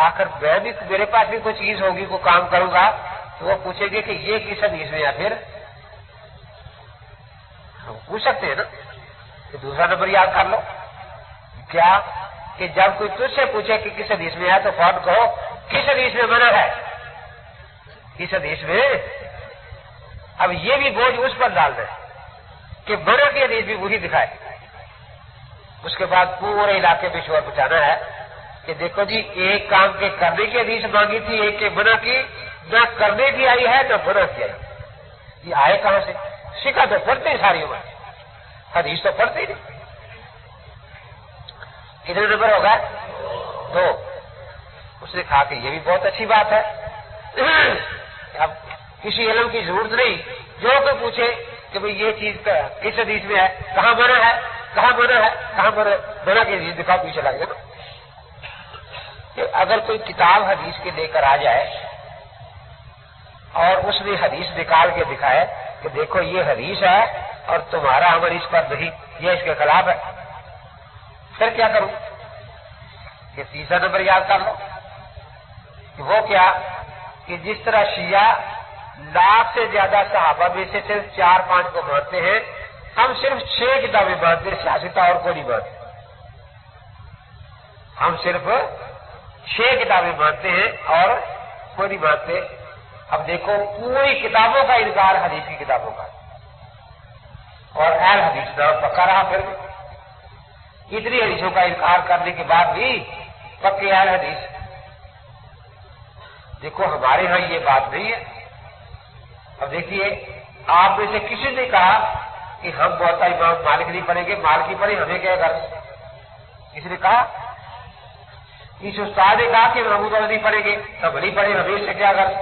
آخر میں بھی میرے پاس بھی کوئی چیز ہوگی، کوئی کام کروں گا تو وہ پوچھیں گے کہ یہ کس حدیث میں ہے. پھر ہم پوچھ سکتے ہیں نا کہ دوسرا نمبر یاد کر لو. کیا کہ جب کوئی تجھ سے پوچھے کہ کس حدیث میں ہے تو فوراً کہو کس حدیث میں منع ہے، کس حدیث میں. اب یہ بھی بوجھ اس پر ڈال دیں کہ منع کی حدیث بھی وہی دکھائے. اس کے بعد پورے علاقے میں شور پہنچانا ہے کہ دیکھو جی ایک کام کے کرنے کی حدیث مانگی تھی، ایک کے منع کی، نہ کرنے کی آئی ہے نہ منع کی آئی. یہ آئے کہاں سے؟ سکھا تو پڑھتے ہیں ساری عمر، حدیث تو پڑھتے ہی نہیں. کتنے نمبر ہوگا؟ 2. اس نے کہا کہ یہ بھی بہت اچھی بات ہے. اب کسی علم کی ضرورت نہیں، جو کوئی پوچھے کہ بھئی یہ چیز کس حدیث میں ہے، کہاں منع ہے، کہاں منع ہے، کہاں منع کی حدیث دکھاؤ، پیچھے لگ جائے. کہ اگر کوئی کتاب حدیث کے لے کر آ جائے اور اس نے حدیث نکال کے دکھائے کہ دیکھو یہ حدیث ہے اور تمہارا عمل اس پر نہیں، یہ اس کے خلاف ہے، پھر کیا کروں؟ کہ تیسرا نمبر یاد کر لو کہ وہ کیا کہ جس طرح شیعہ لاکھ سے زیادہ صحابہ میں سے صرف 4-5 کو مانتے ہیں، ہم صرف 6 کتابیں مانتے ہیں، سیاست اور کوئی نہیں مانتے. ہم صرف 6 کتابیں مانتے ہیں اور کوئی نہیں مانتے. اب دیکھو پوری کتابوں کا انکار حدیث کی کتابوں کا، اور اہل حدیث نام پکا رہا. پھر اتنی حدیثوں کا انکار کرنے کے بعد بھی پکے اہل حدیث. دیکھو ہمارے ہاں یہ بات نہیں ہے. اب دیکھیے آپ میں سے کسی نے کہا کہ ہم موطا امام مالک نہیں پڑھیں گے، مالکی پڑھیں، ہمیں کیا غرض؟ کسی نے کہا؟ اس استاد نے کہا کہ ہم ابو داؤد نہیں پڑھیں گے، ہم نہیں پڑھیں، ہمیں اس سے کیا غرض؟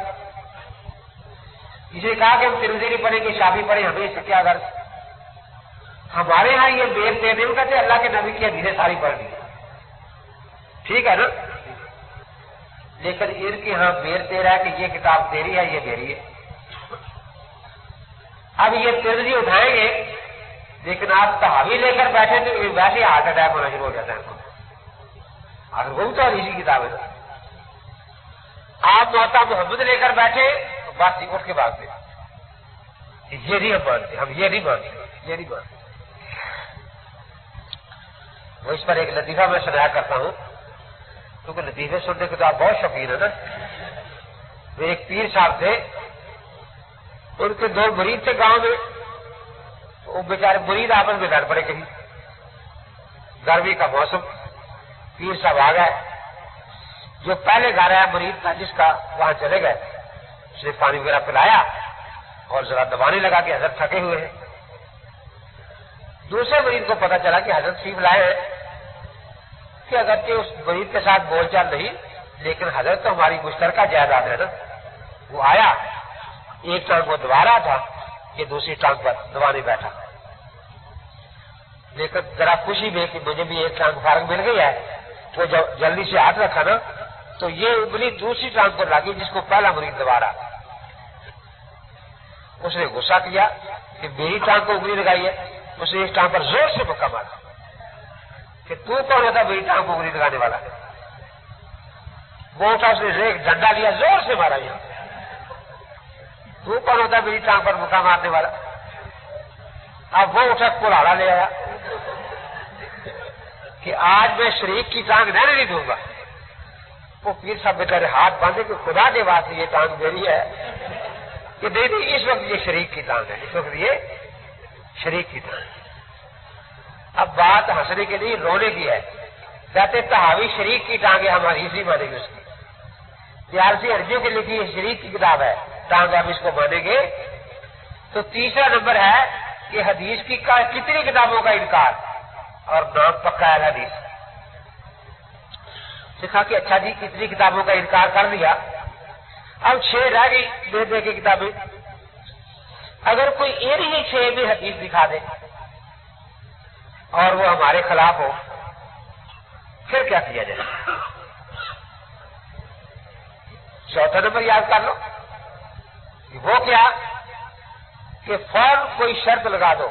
کسی نے کہا کہ ہم ترمذی نہیں پڑھیں گے، شافعی پڑھیں، ہمیں اس سے کیا غرض؟ ہمارے ہاں یہ بیر تیر نہیں کہتے، اللہ کے نبی کی حدیثیں ساری پڑھ لی. ٹھیک ہے نا؟ لیکن ان کے ہاں بیر تیر ہے کہ یہ کتاب تیری ہے، یہ میری ہے. اب یہ ترمذی اٹھائیں گے، لیکن آپ تحاوی لے کر بیٹھے تو ویسے ہارٹ اٹیک ہونا شروع ہو جاتا ہے. اگر وہ تو اسی کتاب ہے. آپ موطا محمد لے کر بیٹھے تو بس اٹھ کے بھاگتے، یہ نہیں ہم مانتے، ہم یہ نہیں مانتے، یہ نہیں مانتے. وہ اس پر ایک لطیفہ میں سنایا کرتا ہوں، کیونکہ لطیفے سننے کے تو آپ بہت شوقین ہیں نا. وہ ایک پیر صاحب تھے، ان کے 2 مرید تھے گاؤں میں. وہ بیچارے مرید آپس میں لڑ پڑے. کہیں گرمی کا موسم، پیر صاحب آ گئے. جو پہلے گھر آیا مرید تھا جس کا، وہاں چلے گئے. اس نے پانی وغیرہ پلایا اور ذرا دبانے لگا کہ حضرت تھکے ہوئے ہیں. دوسرے مریض کو پتا چلا کہ حضرت شریف لائے ہیں، کہ اگرچہ اس مریض کے ساتھ بول چال نہیں، لیکن حضرت تو ہماری مشترکہ جائیداد ہے نا. وہ آیا، ایک ٹانگ وہ دبا رہا تھا، یہ دوسری ٹانگ پر دبانے بیٹھا. لیکن ذرا خوشی میں کہ مجھے بھی ایک ٹانگ فارغ مل گئی ہے، وہ جب جلدی سے ہاتھ رکھا نا تو یہ انگلی دوسری ٹانگ پر لگی جس کو پہلا مریض دبا رہا. اس نے غصہ کیا کہ میری ٹانگ کو انگلی لگائی ہے. اس نے ایک ٹانگ پر زور سے مکہ مارا کہ تو کون ہوتا میری ٹانگ کو انگلی لگانے والا. وہ اٹھا، اس نے ایک ڈنڈا لیا، زور سے مارا. یہاں تو کون ہوتا میری ٹانگ پر مکہ مارنے والا. اب وہ اٹھا کلاڑا لے آیا کہ آج میں شریک کی ٹانگ رہنے نہیں دوں گا. وہ پیر صاحب بیچارے ہاتھ باندھے کہ خدا کے واسطے یہ ٹانگ میری ہے. کہ نہیں، اس وقت یہ شریک کی ٹانگ ہے، اس وقت یہ شریک کی ٹانگ. اب بات ہنسنے کے لیے رونے کی ہے. کہتے تحاوی شریک کی ٹانگ ہے، ہماری اسی مانیں گے. اس کی پیارسی ارجیوں کی لکھی شریک کی کتاب ہے، ٹانگ ہم اس کو مانیں گے. تو تیسرا نمبر ہے کہ حدیث کی کتنی کتابوں کا انکار، اور نام پکا ہے حدیث. سکھا کہ اچھا جی کتنی کتابوں کا انکار کر دیا، اب 6 رہ گئی دے دے کے کتابیں. اگر کوئی ان ہی 6 میں حدیث دکھا دے اور وہ ہمارے خلاف ہو، پھر کیا کیا جائے؟ چوتھا نمبر یاد کر لو، وہ کیا کہ فوراً کوئی شرط لگا دو.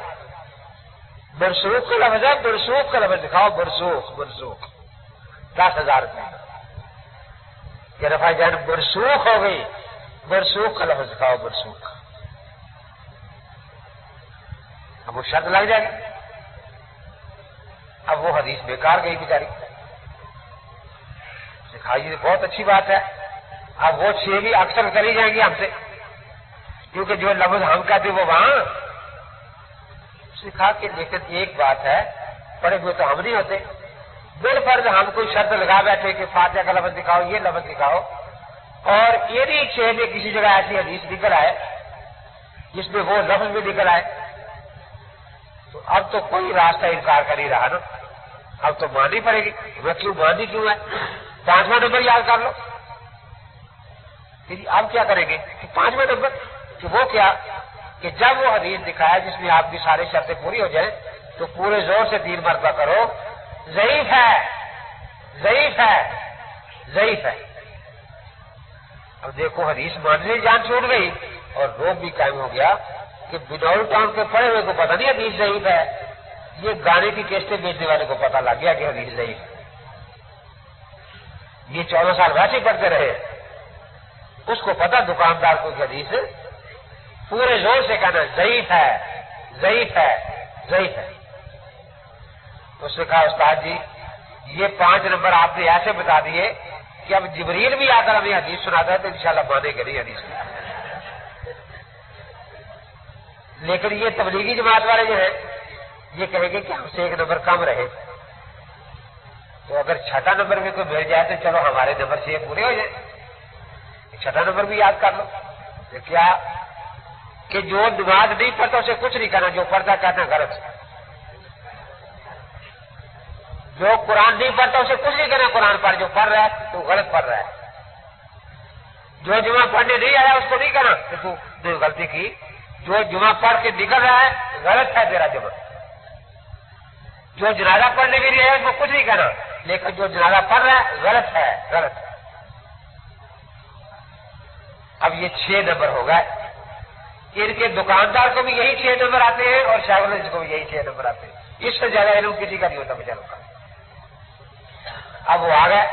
منسوخ کا لفظ ہے، منسوخ کا لفظ دکھاؤ. منسوخ 10,000 روپئے. کہ رفع جان منسوخ ہو گئی، منسوخ کا لفظ دکھاؤ. منسوخ. اب وہ شرط لگ جائے گی. اب وہ حدیث بیکار گئی بیچاری. سکھائی بہت اچھی بات ہے. اب وہ 6 بھی اکثر کری جائیں گی ہم سے، کیونکہ جو لفظ ہم کہتے وہ وہاں. سکھا کے لیکن ایک بات ہے، پڑھے ہوئے تو ہم نہیں ہوتے. بالفرض ہم کوئی شرط لگا بیٹھے کہ فاتحہ کا لفظ دکھاؤ، یہ لفظ دکھاؤ، اور یہ نہیں 6 میں کسی جگہ ایسی حدیث نکل آئے جس میں وہ لفظ بھی نکل آئے، تو اب تو کوئی راستہ انکار کر ہی رہا نا. اب تو ماننی پڑے گی. وہ کیوں ماننی کیوں ہے؟ 5واں نمبر یاد کر لو. اب کیا کریں گے کہ 5واں نمبر کہ وہ کیا کہ جب وہ حدیث دکھایا جس میں آپ کی ساری شرطیں پوری ہو جائیں تو پورے زور سے 3 مرتبہ کرو ضعیف ہے، ضعیف ہے، ضعیف ہے. اب دیکھو حدیث ماننے کی جان چھوٹ گئی اور روگ بھی قائم ہو گیا کہ بدول ٹاؤن کے پڑے ہوئے کو پتہ نہیں حدیث ضعیف ہے. یہ گانے کی کیسٹیں بیچنے والے کو پتہ لگ گیا کہ حدیث ضعیف ہے. یہ 14 سال ویسے پڑھتے رہے. اس کو پتا دکاندار کو حدیث پورے زور سے کہنا ضعیف ہے ضعیف ہے ضعیف ہے. اس نے کہا استاد جی یہ 5 نمبر آپ نے ایسے بتا دیے کہ اب جبریل بھی آ کر ہمیں حدیث سناتا ہے تو انشاءاللہ مانے گا نہیں حدیث میں. لیکن یہ تبلیغی جماعت والے جو ہیں یہ کہیں گے کہ ہم سے 1 نمبر کم رہے. تو اگر 6 نمبر میں کوئی مل جائے تو چلو ہمارے نمبر سے یہ پورے ہو جائیں. 6 نمبر بھی یاد کر لو. کیا کہ جو نماز نہیں پڑھتا اسے کچھ نہیں کرنا, جو پڑھتا کہنا غلط. جو قرآن نہیں پڑھتا اسے کچھ نہیں کرنا قرآن پڑھ, جو پڑھ رہا ہے تو غلط پڑھ رہا ہے. جو جمعہ پڑھنے نہیں آیا اس کو نہیں کرنا کہ تو غلطی کی. جو جمعہ پڑھ کے نکل رہا ہے غلط ہے تیرا جمعہ. جو جنازہ پڑھنے کے لیے ہے اس کو کچھ نہیں کرنا, لیکن جو جنازہ پڑھ رہا ہے غلط ہے غلط ہے. اب یہ 6 نمبر ہو گئے. ان کے دکاندار کو بھی یہی 6 نمبر آتے ہیں اور شاگرد کو بھی یہی 6 نمبر آتے ہیں. اس سے زیادہ علم کسی کا نہیں ہوتا بیچاروں کا. اب وہ آ گئے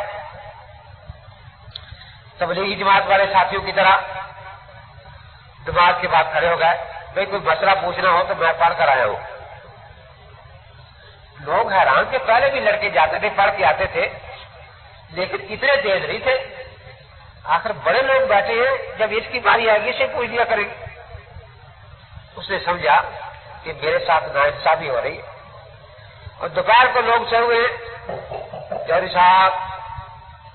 تبلیغی جماعت والے ساتھیوں کی طرح دماغ کے بعد کھڑے ہو گئے, بھائی کوئی مسئلہ پوچھنا ہو تو میں پڑھ کر آیا ہوں. لوگ حیران کہ پہلے بھی لڑکے جاتے تھے پڑھ کے آتے تھے لیکن اتنے تیز نہیں تھے. آخر بڑے لوگ بیٹھے ہیں, جب اس کی باری آئے گی اسے پوچھ لیا کریں گے. اس نے سمجھا کہ میرے ساتھ ناانصافی ہو رہی ہے. اور دوپہر کو لوگ سو ہوئے جوہری صاحب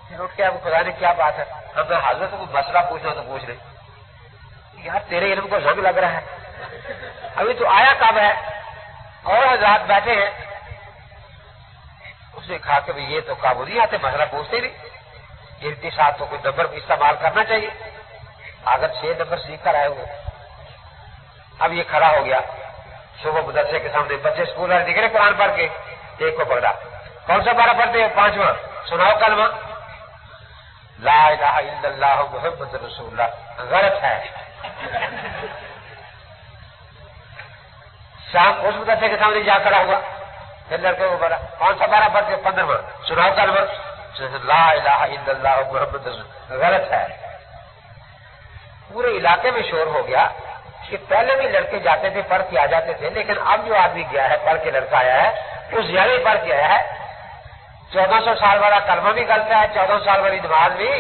پھر اٹھ کے اب خدا نے کیا بات ہے, اب میں حضرت کو مسئلہ پوچھنا تو پوچھ رہے. یار تیرے علم کو زنگ لگ رہا ہے, ابھی تو آیا کب ہے اور حضرات بیٹھے ہیں. اس نے کہا کہ یہ تو قابو نہیں آتے, مسئلہ پوچھتے نہیں. ان کے ساتھ تو کوئی نمبر استعمال کرنا چاہیے. اگر 6 نمبر سیکھ کر آئے ہوئے. اب یہ کھڑا ہو گیا صبح مدرسے کے سامنے, بچے اسکول والے نکلے قرآن پڑھ کے, ایک کو پکڑا, کون سا پارہ پڑھتے ہیں 5واں, سناؤ کلمہ لا الہ الا اللہ محمد رسول اللہ. غلط ہے. شام اس مدرسے کے سامنے جا کھڑا ہوا, پھر لڑکے کو بولا کون سا پارہ پڑھتے ہیں 15واں, سناؤ کلمہ لا الہ الا اللہ محمد رسول اللہ. غلط ہے. پورے علاقے میں شور ہو گیا کہ پہلے بھی لڑکے جاتے تھے پڑھ کے آ جاتے تھے, لیکن اب جو آدمی گیا ہے پڑھ کے لڑکا آیا ہے وہ زیادہ ہی پڑھ کے آیا ہے. 1400 سال والا کلمہ بھی غلط ہے, 14 سال والی نماز بھی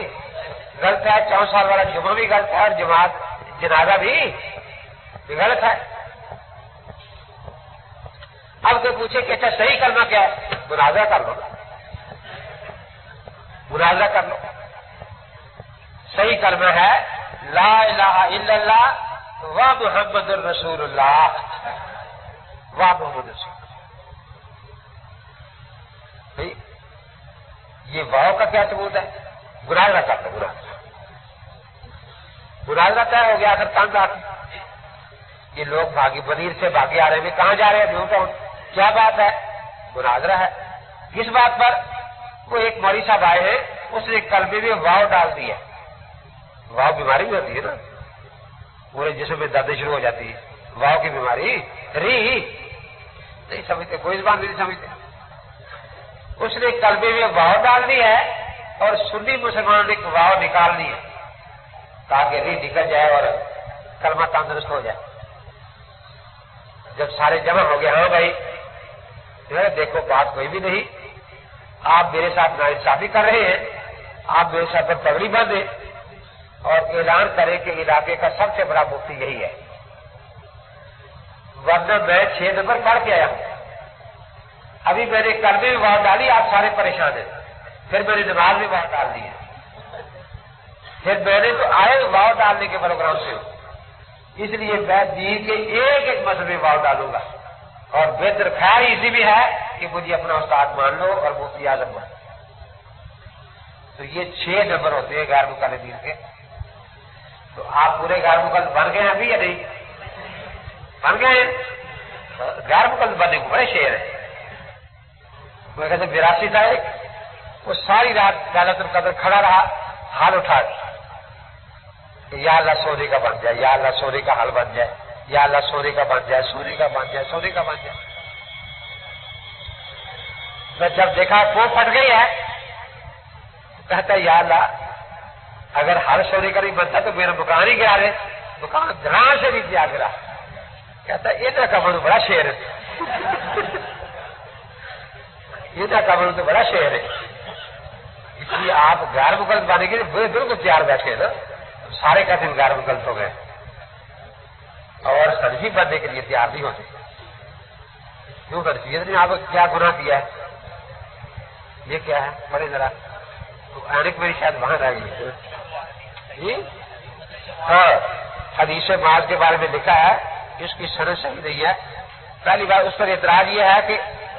غلط ہے, 14 سال والا جمعہ بھی غلط ہے, اور جنازہ بھی غلط ہے. اب تو پوچھے کہ اچھا صحیح کلمہ کیا ہے, مناظرہ کر لو, مناظرہ کر لو. صحیح کلمہ ہے لا الہ الا اللہ و محمد الرسول اللہ و محمد رسول اللہ. یہ واؤ کا کیا ثبوت ہے؟ مناظرہ کرتا, مناظرہ طے ہو گیا. اگر تنگ آتی یہ لوگ بھاگی بنیر سے بھاگے آ رہے ہیں, کہاں جا رہے ہیں, نیو ٹاؤن. کیا بات ہے؟ مناظرہ ہے. کس بات پر؟ وہ ایک مولوی صاحب آئے ہیں, اس نے کلمے میں واؤ ڈال دی ہے. واؤ بیماری بھی ہوتی ہے نا, پورے جسم میں دردیں شروع ہو جاتی ہے. واؤ کی بیماری ری نہیں سمجھتے, کوئی زبان نہیں سمجھتے. اس نے کلمے میں واؤ ڈال دی ہے اور سنی مسلمانوں نے واؤ نکال دی ہے تاکہ ری نکل جائے اور کلمہ تندرست ہو جائے. جب سارے جمع ہو گئے, ہاں بھائی دیکھو بات کوئی بھی نہیں, آپ میرے ساتھ ناانصافی کر رہے ہیں, آپ میرے ساتھ پر پگڑی باندھیں اور اعلان کریں کہ علاقے کا سب سے بڑا مفتی یہی ہے, ورنہ میں 6 نمبر پڑھ کے آیا ہوں. ابھی میں نے کلمے میں واؤ ڈالی, آپ سارے پریشان ہیں. پھر میں نے نماز میں واؤ ڈال دی ہے. پھر میں نے تو آئے واؤ ڈالنے کے پروگرام سے ہوں, اس لیے میں دین کے ایک ایک مسئلے میں واؤ ڈالوں گا. اور بہتر خیر اسی بھی ہے کہ مجھے اپنا استاد مان لو اور مفتی اعظم مان لو. تو یہ 6 نمبر ہوتے ہیں غیر مقلدین کے. تو آپ پورے غیر مقلد بن گئے ہیں ابھی یا نہیں بن گئے ہیں؟ غیر مقلد بننے کو بڑے شعر ہیں. وہ کہتے 82 تھا ایک, وہ ساری رات ليلۃ القدر کھڑا رہا, حال اٹھا کہ یا اللہ سونے کا بن جائے, یا اللہ سونے کا حال بن جائے, یا اللہ سونے کا بن جائے, سونے کا بن جائے, سونے کا بن جائے. میں جب دیکھا وہ پھٹ گئی ہے, کہتا ہے یا اللہ اگر ہر سونے کا نہیں بنتا تو میرا مکان ہی گرا رہے، مکان گران سے نیچے آ گرا. کہتا یہ کا بڑا بڑا شعر ہے، یہ کا تو بڑا شعر ہے. اس لیے آپ غیر مغلط بننے کے لیے بالکل تیار بیٹھے نا. سارے کا دن غیر مغلط ہو گئے اور سنفی بننے کے لیے تیار نہیں ہوتے. کیوں سنفیت نے آپ کو کیا گناہ کیا ہے؟ یہ کیا ہے؟ بڑے ذرا اینک میری شاید وہاں رہ گئی. ہاں، حدیث معاذ کے بارے میں لکھا ہے کہ اس کی سند صحیح نہیں ہے. پہلی بات اس پر اعتراض یہ ہے کہ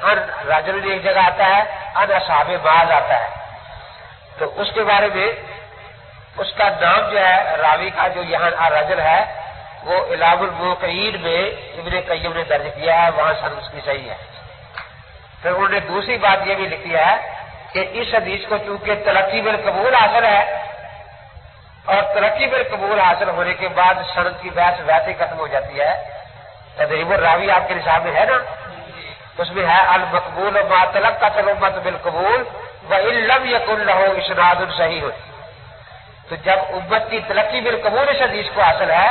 ان راجل ایک جگہ آتا ہے، ان اصحاب معاذ آتا ہے. تو اس کے بارے میں اس کا نام جو ہے راوی کا جو یہاں راجل ہے وہ اعلام الموقعین میں ابن قیم نے درج کیا ہے، وہاں سند اس کی صحیح ہے. پھر انہوں نے دوسری بات یہ بھی لکھی ہے کہ اس حدیث کو چونکہ تلقی بالقبول حاصل ہے اور ترقی بالقبول حاصل ہونے کے بعد سند کی بحث ویسے ہی ختم ہو جاتی ہے. تدریب الراوی آپ کے نصاب میں ہے نا، اس میں ہے المقبول ما تلقت الامة بالقبول وان لم يكن له اسناد صحیح. تو جب امت کی تلقی بالقبول اس حدیث کو حاصل ہے،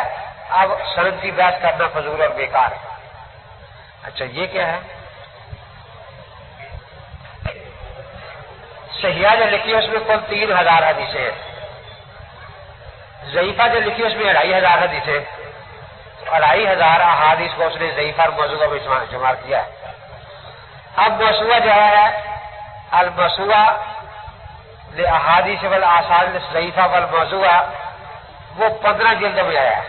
اب سند کی بحث کرنا فضول اور بیکار ہے. اچھا یہ کیا ہے؟ صحیحہ جو لکھی ہے اس میں کل 3000 حدیثیں ہیں. ضعیفہ جو لکھی ہے اس میں 2500 حدیثیں. 2500 احادیث کو اس نے ضعیفہ اور موضوعہ میں شمار کیا ہے. اب موسوعہ جو ہے الموسوعہ لاحادیث والآثار الضعیفہ والموضوعہ وہ 15 جلدوں میں آیا ہے.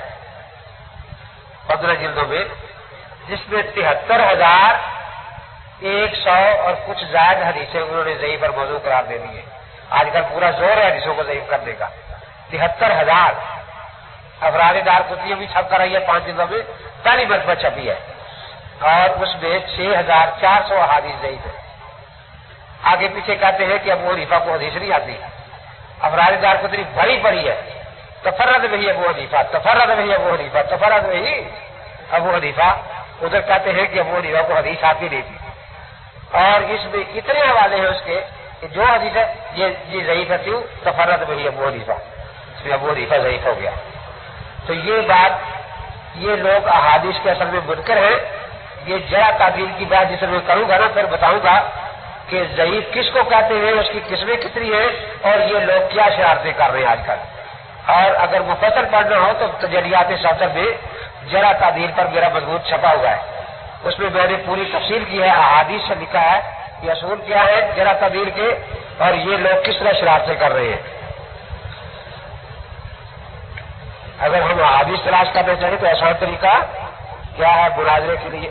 15 جلدوں میں، جس میں 73,100 اور کچھ زائد حدیثیں انہوں نے ضعیف اور موضوع قرار دے دی ہے. آج کل پورا زور ہے حدیثوں کو ضعیف کرنے کا. 73,000 افراد دار قطنی بھی چھپ کر رہی ہے 5 جلدوں میں، پہلی مرتبہ چھپی ہے، اور اس میں 6,400 احادیث ضعیف ہے. آگے پیچھے کہتے ہیں کہ ابو حنیفہ کو حدیث نہیں آتی. افراد دار قطنی بڑی بڑی ہے، تفرد وہی ابو حنیفہ، تفرد وہی ابو حنیفہ، تفرد وہی ابو حنیفہ. ادھر کہتے ہیں کہ ابو حنیفہ کو حدیث آتی نہیں تھی. اور اس میں اتنے حوالے ہیں اس کے کہ جو حدیث ہے یہ ضعیف ہے، کیوں؟ تفرد وہی ابو حنیفہ، اس میں ابو حنیفہ ضعیف ہو گیا. تو یہ بات، یہ لوگ احادیث کے اصل میں منکر ہیں. یہ جرح تعدیل کی بات جس میں کروں گا نا پھر بتاؤں گا کہ ضعیف کس کو کہتے ہیں، اس کی قسمیں کتنی ہیں، اور یہ لوگ کیا شرارتیں کر رہے ہیں آج کل. اور اگر مفصل پڑھنا ہو تو تجلیات سوتر میں جرح تعدیل پر میرا مضبوط چھپا ہوا ہے. اس میں میں نے پوری تفصیل کی ہے، احادیث سے لکھا ہے یہ اصول کیا ہے جرح تعدیل کے، اور یہ لوگ کس طرح شرارتیں کر رہے ہیں. اگر ہم احادیث تلاش کرنا چاہیں تو آسان طریقہ کیا ہے مناظرے کے لیے؟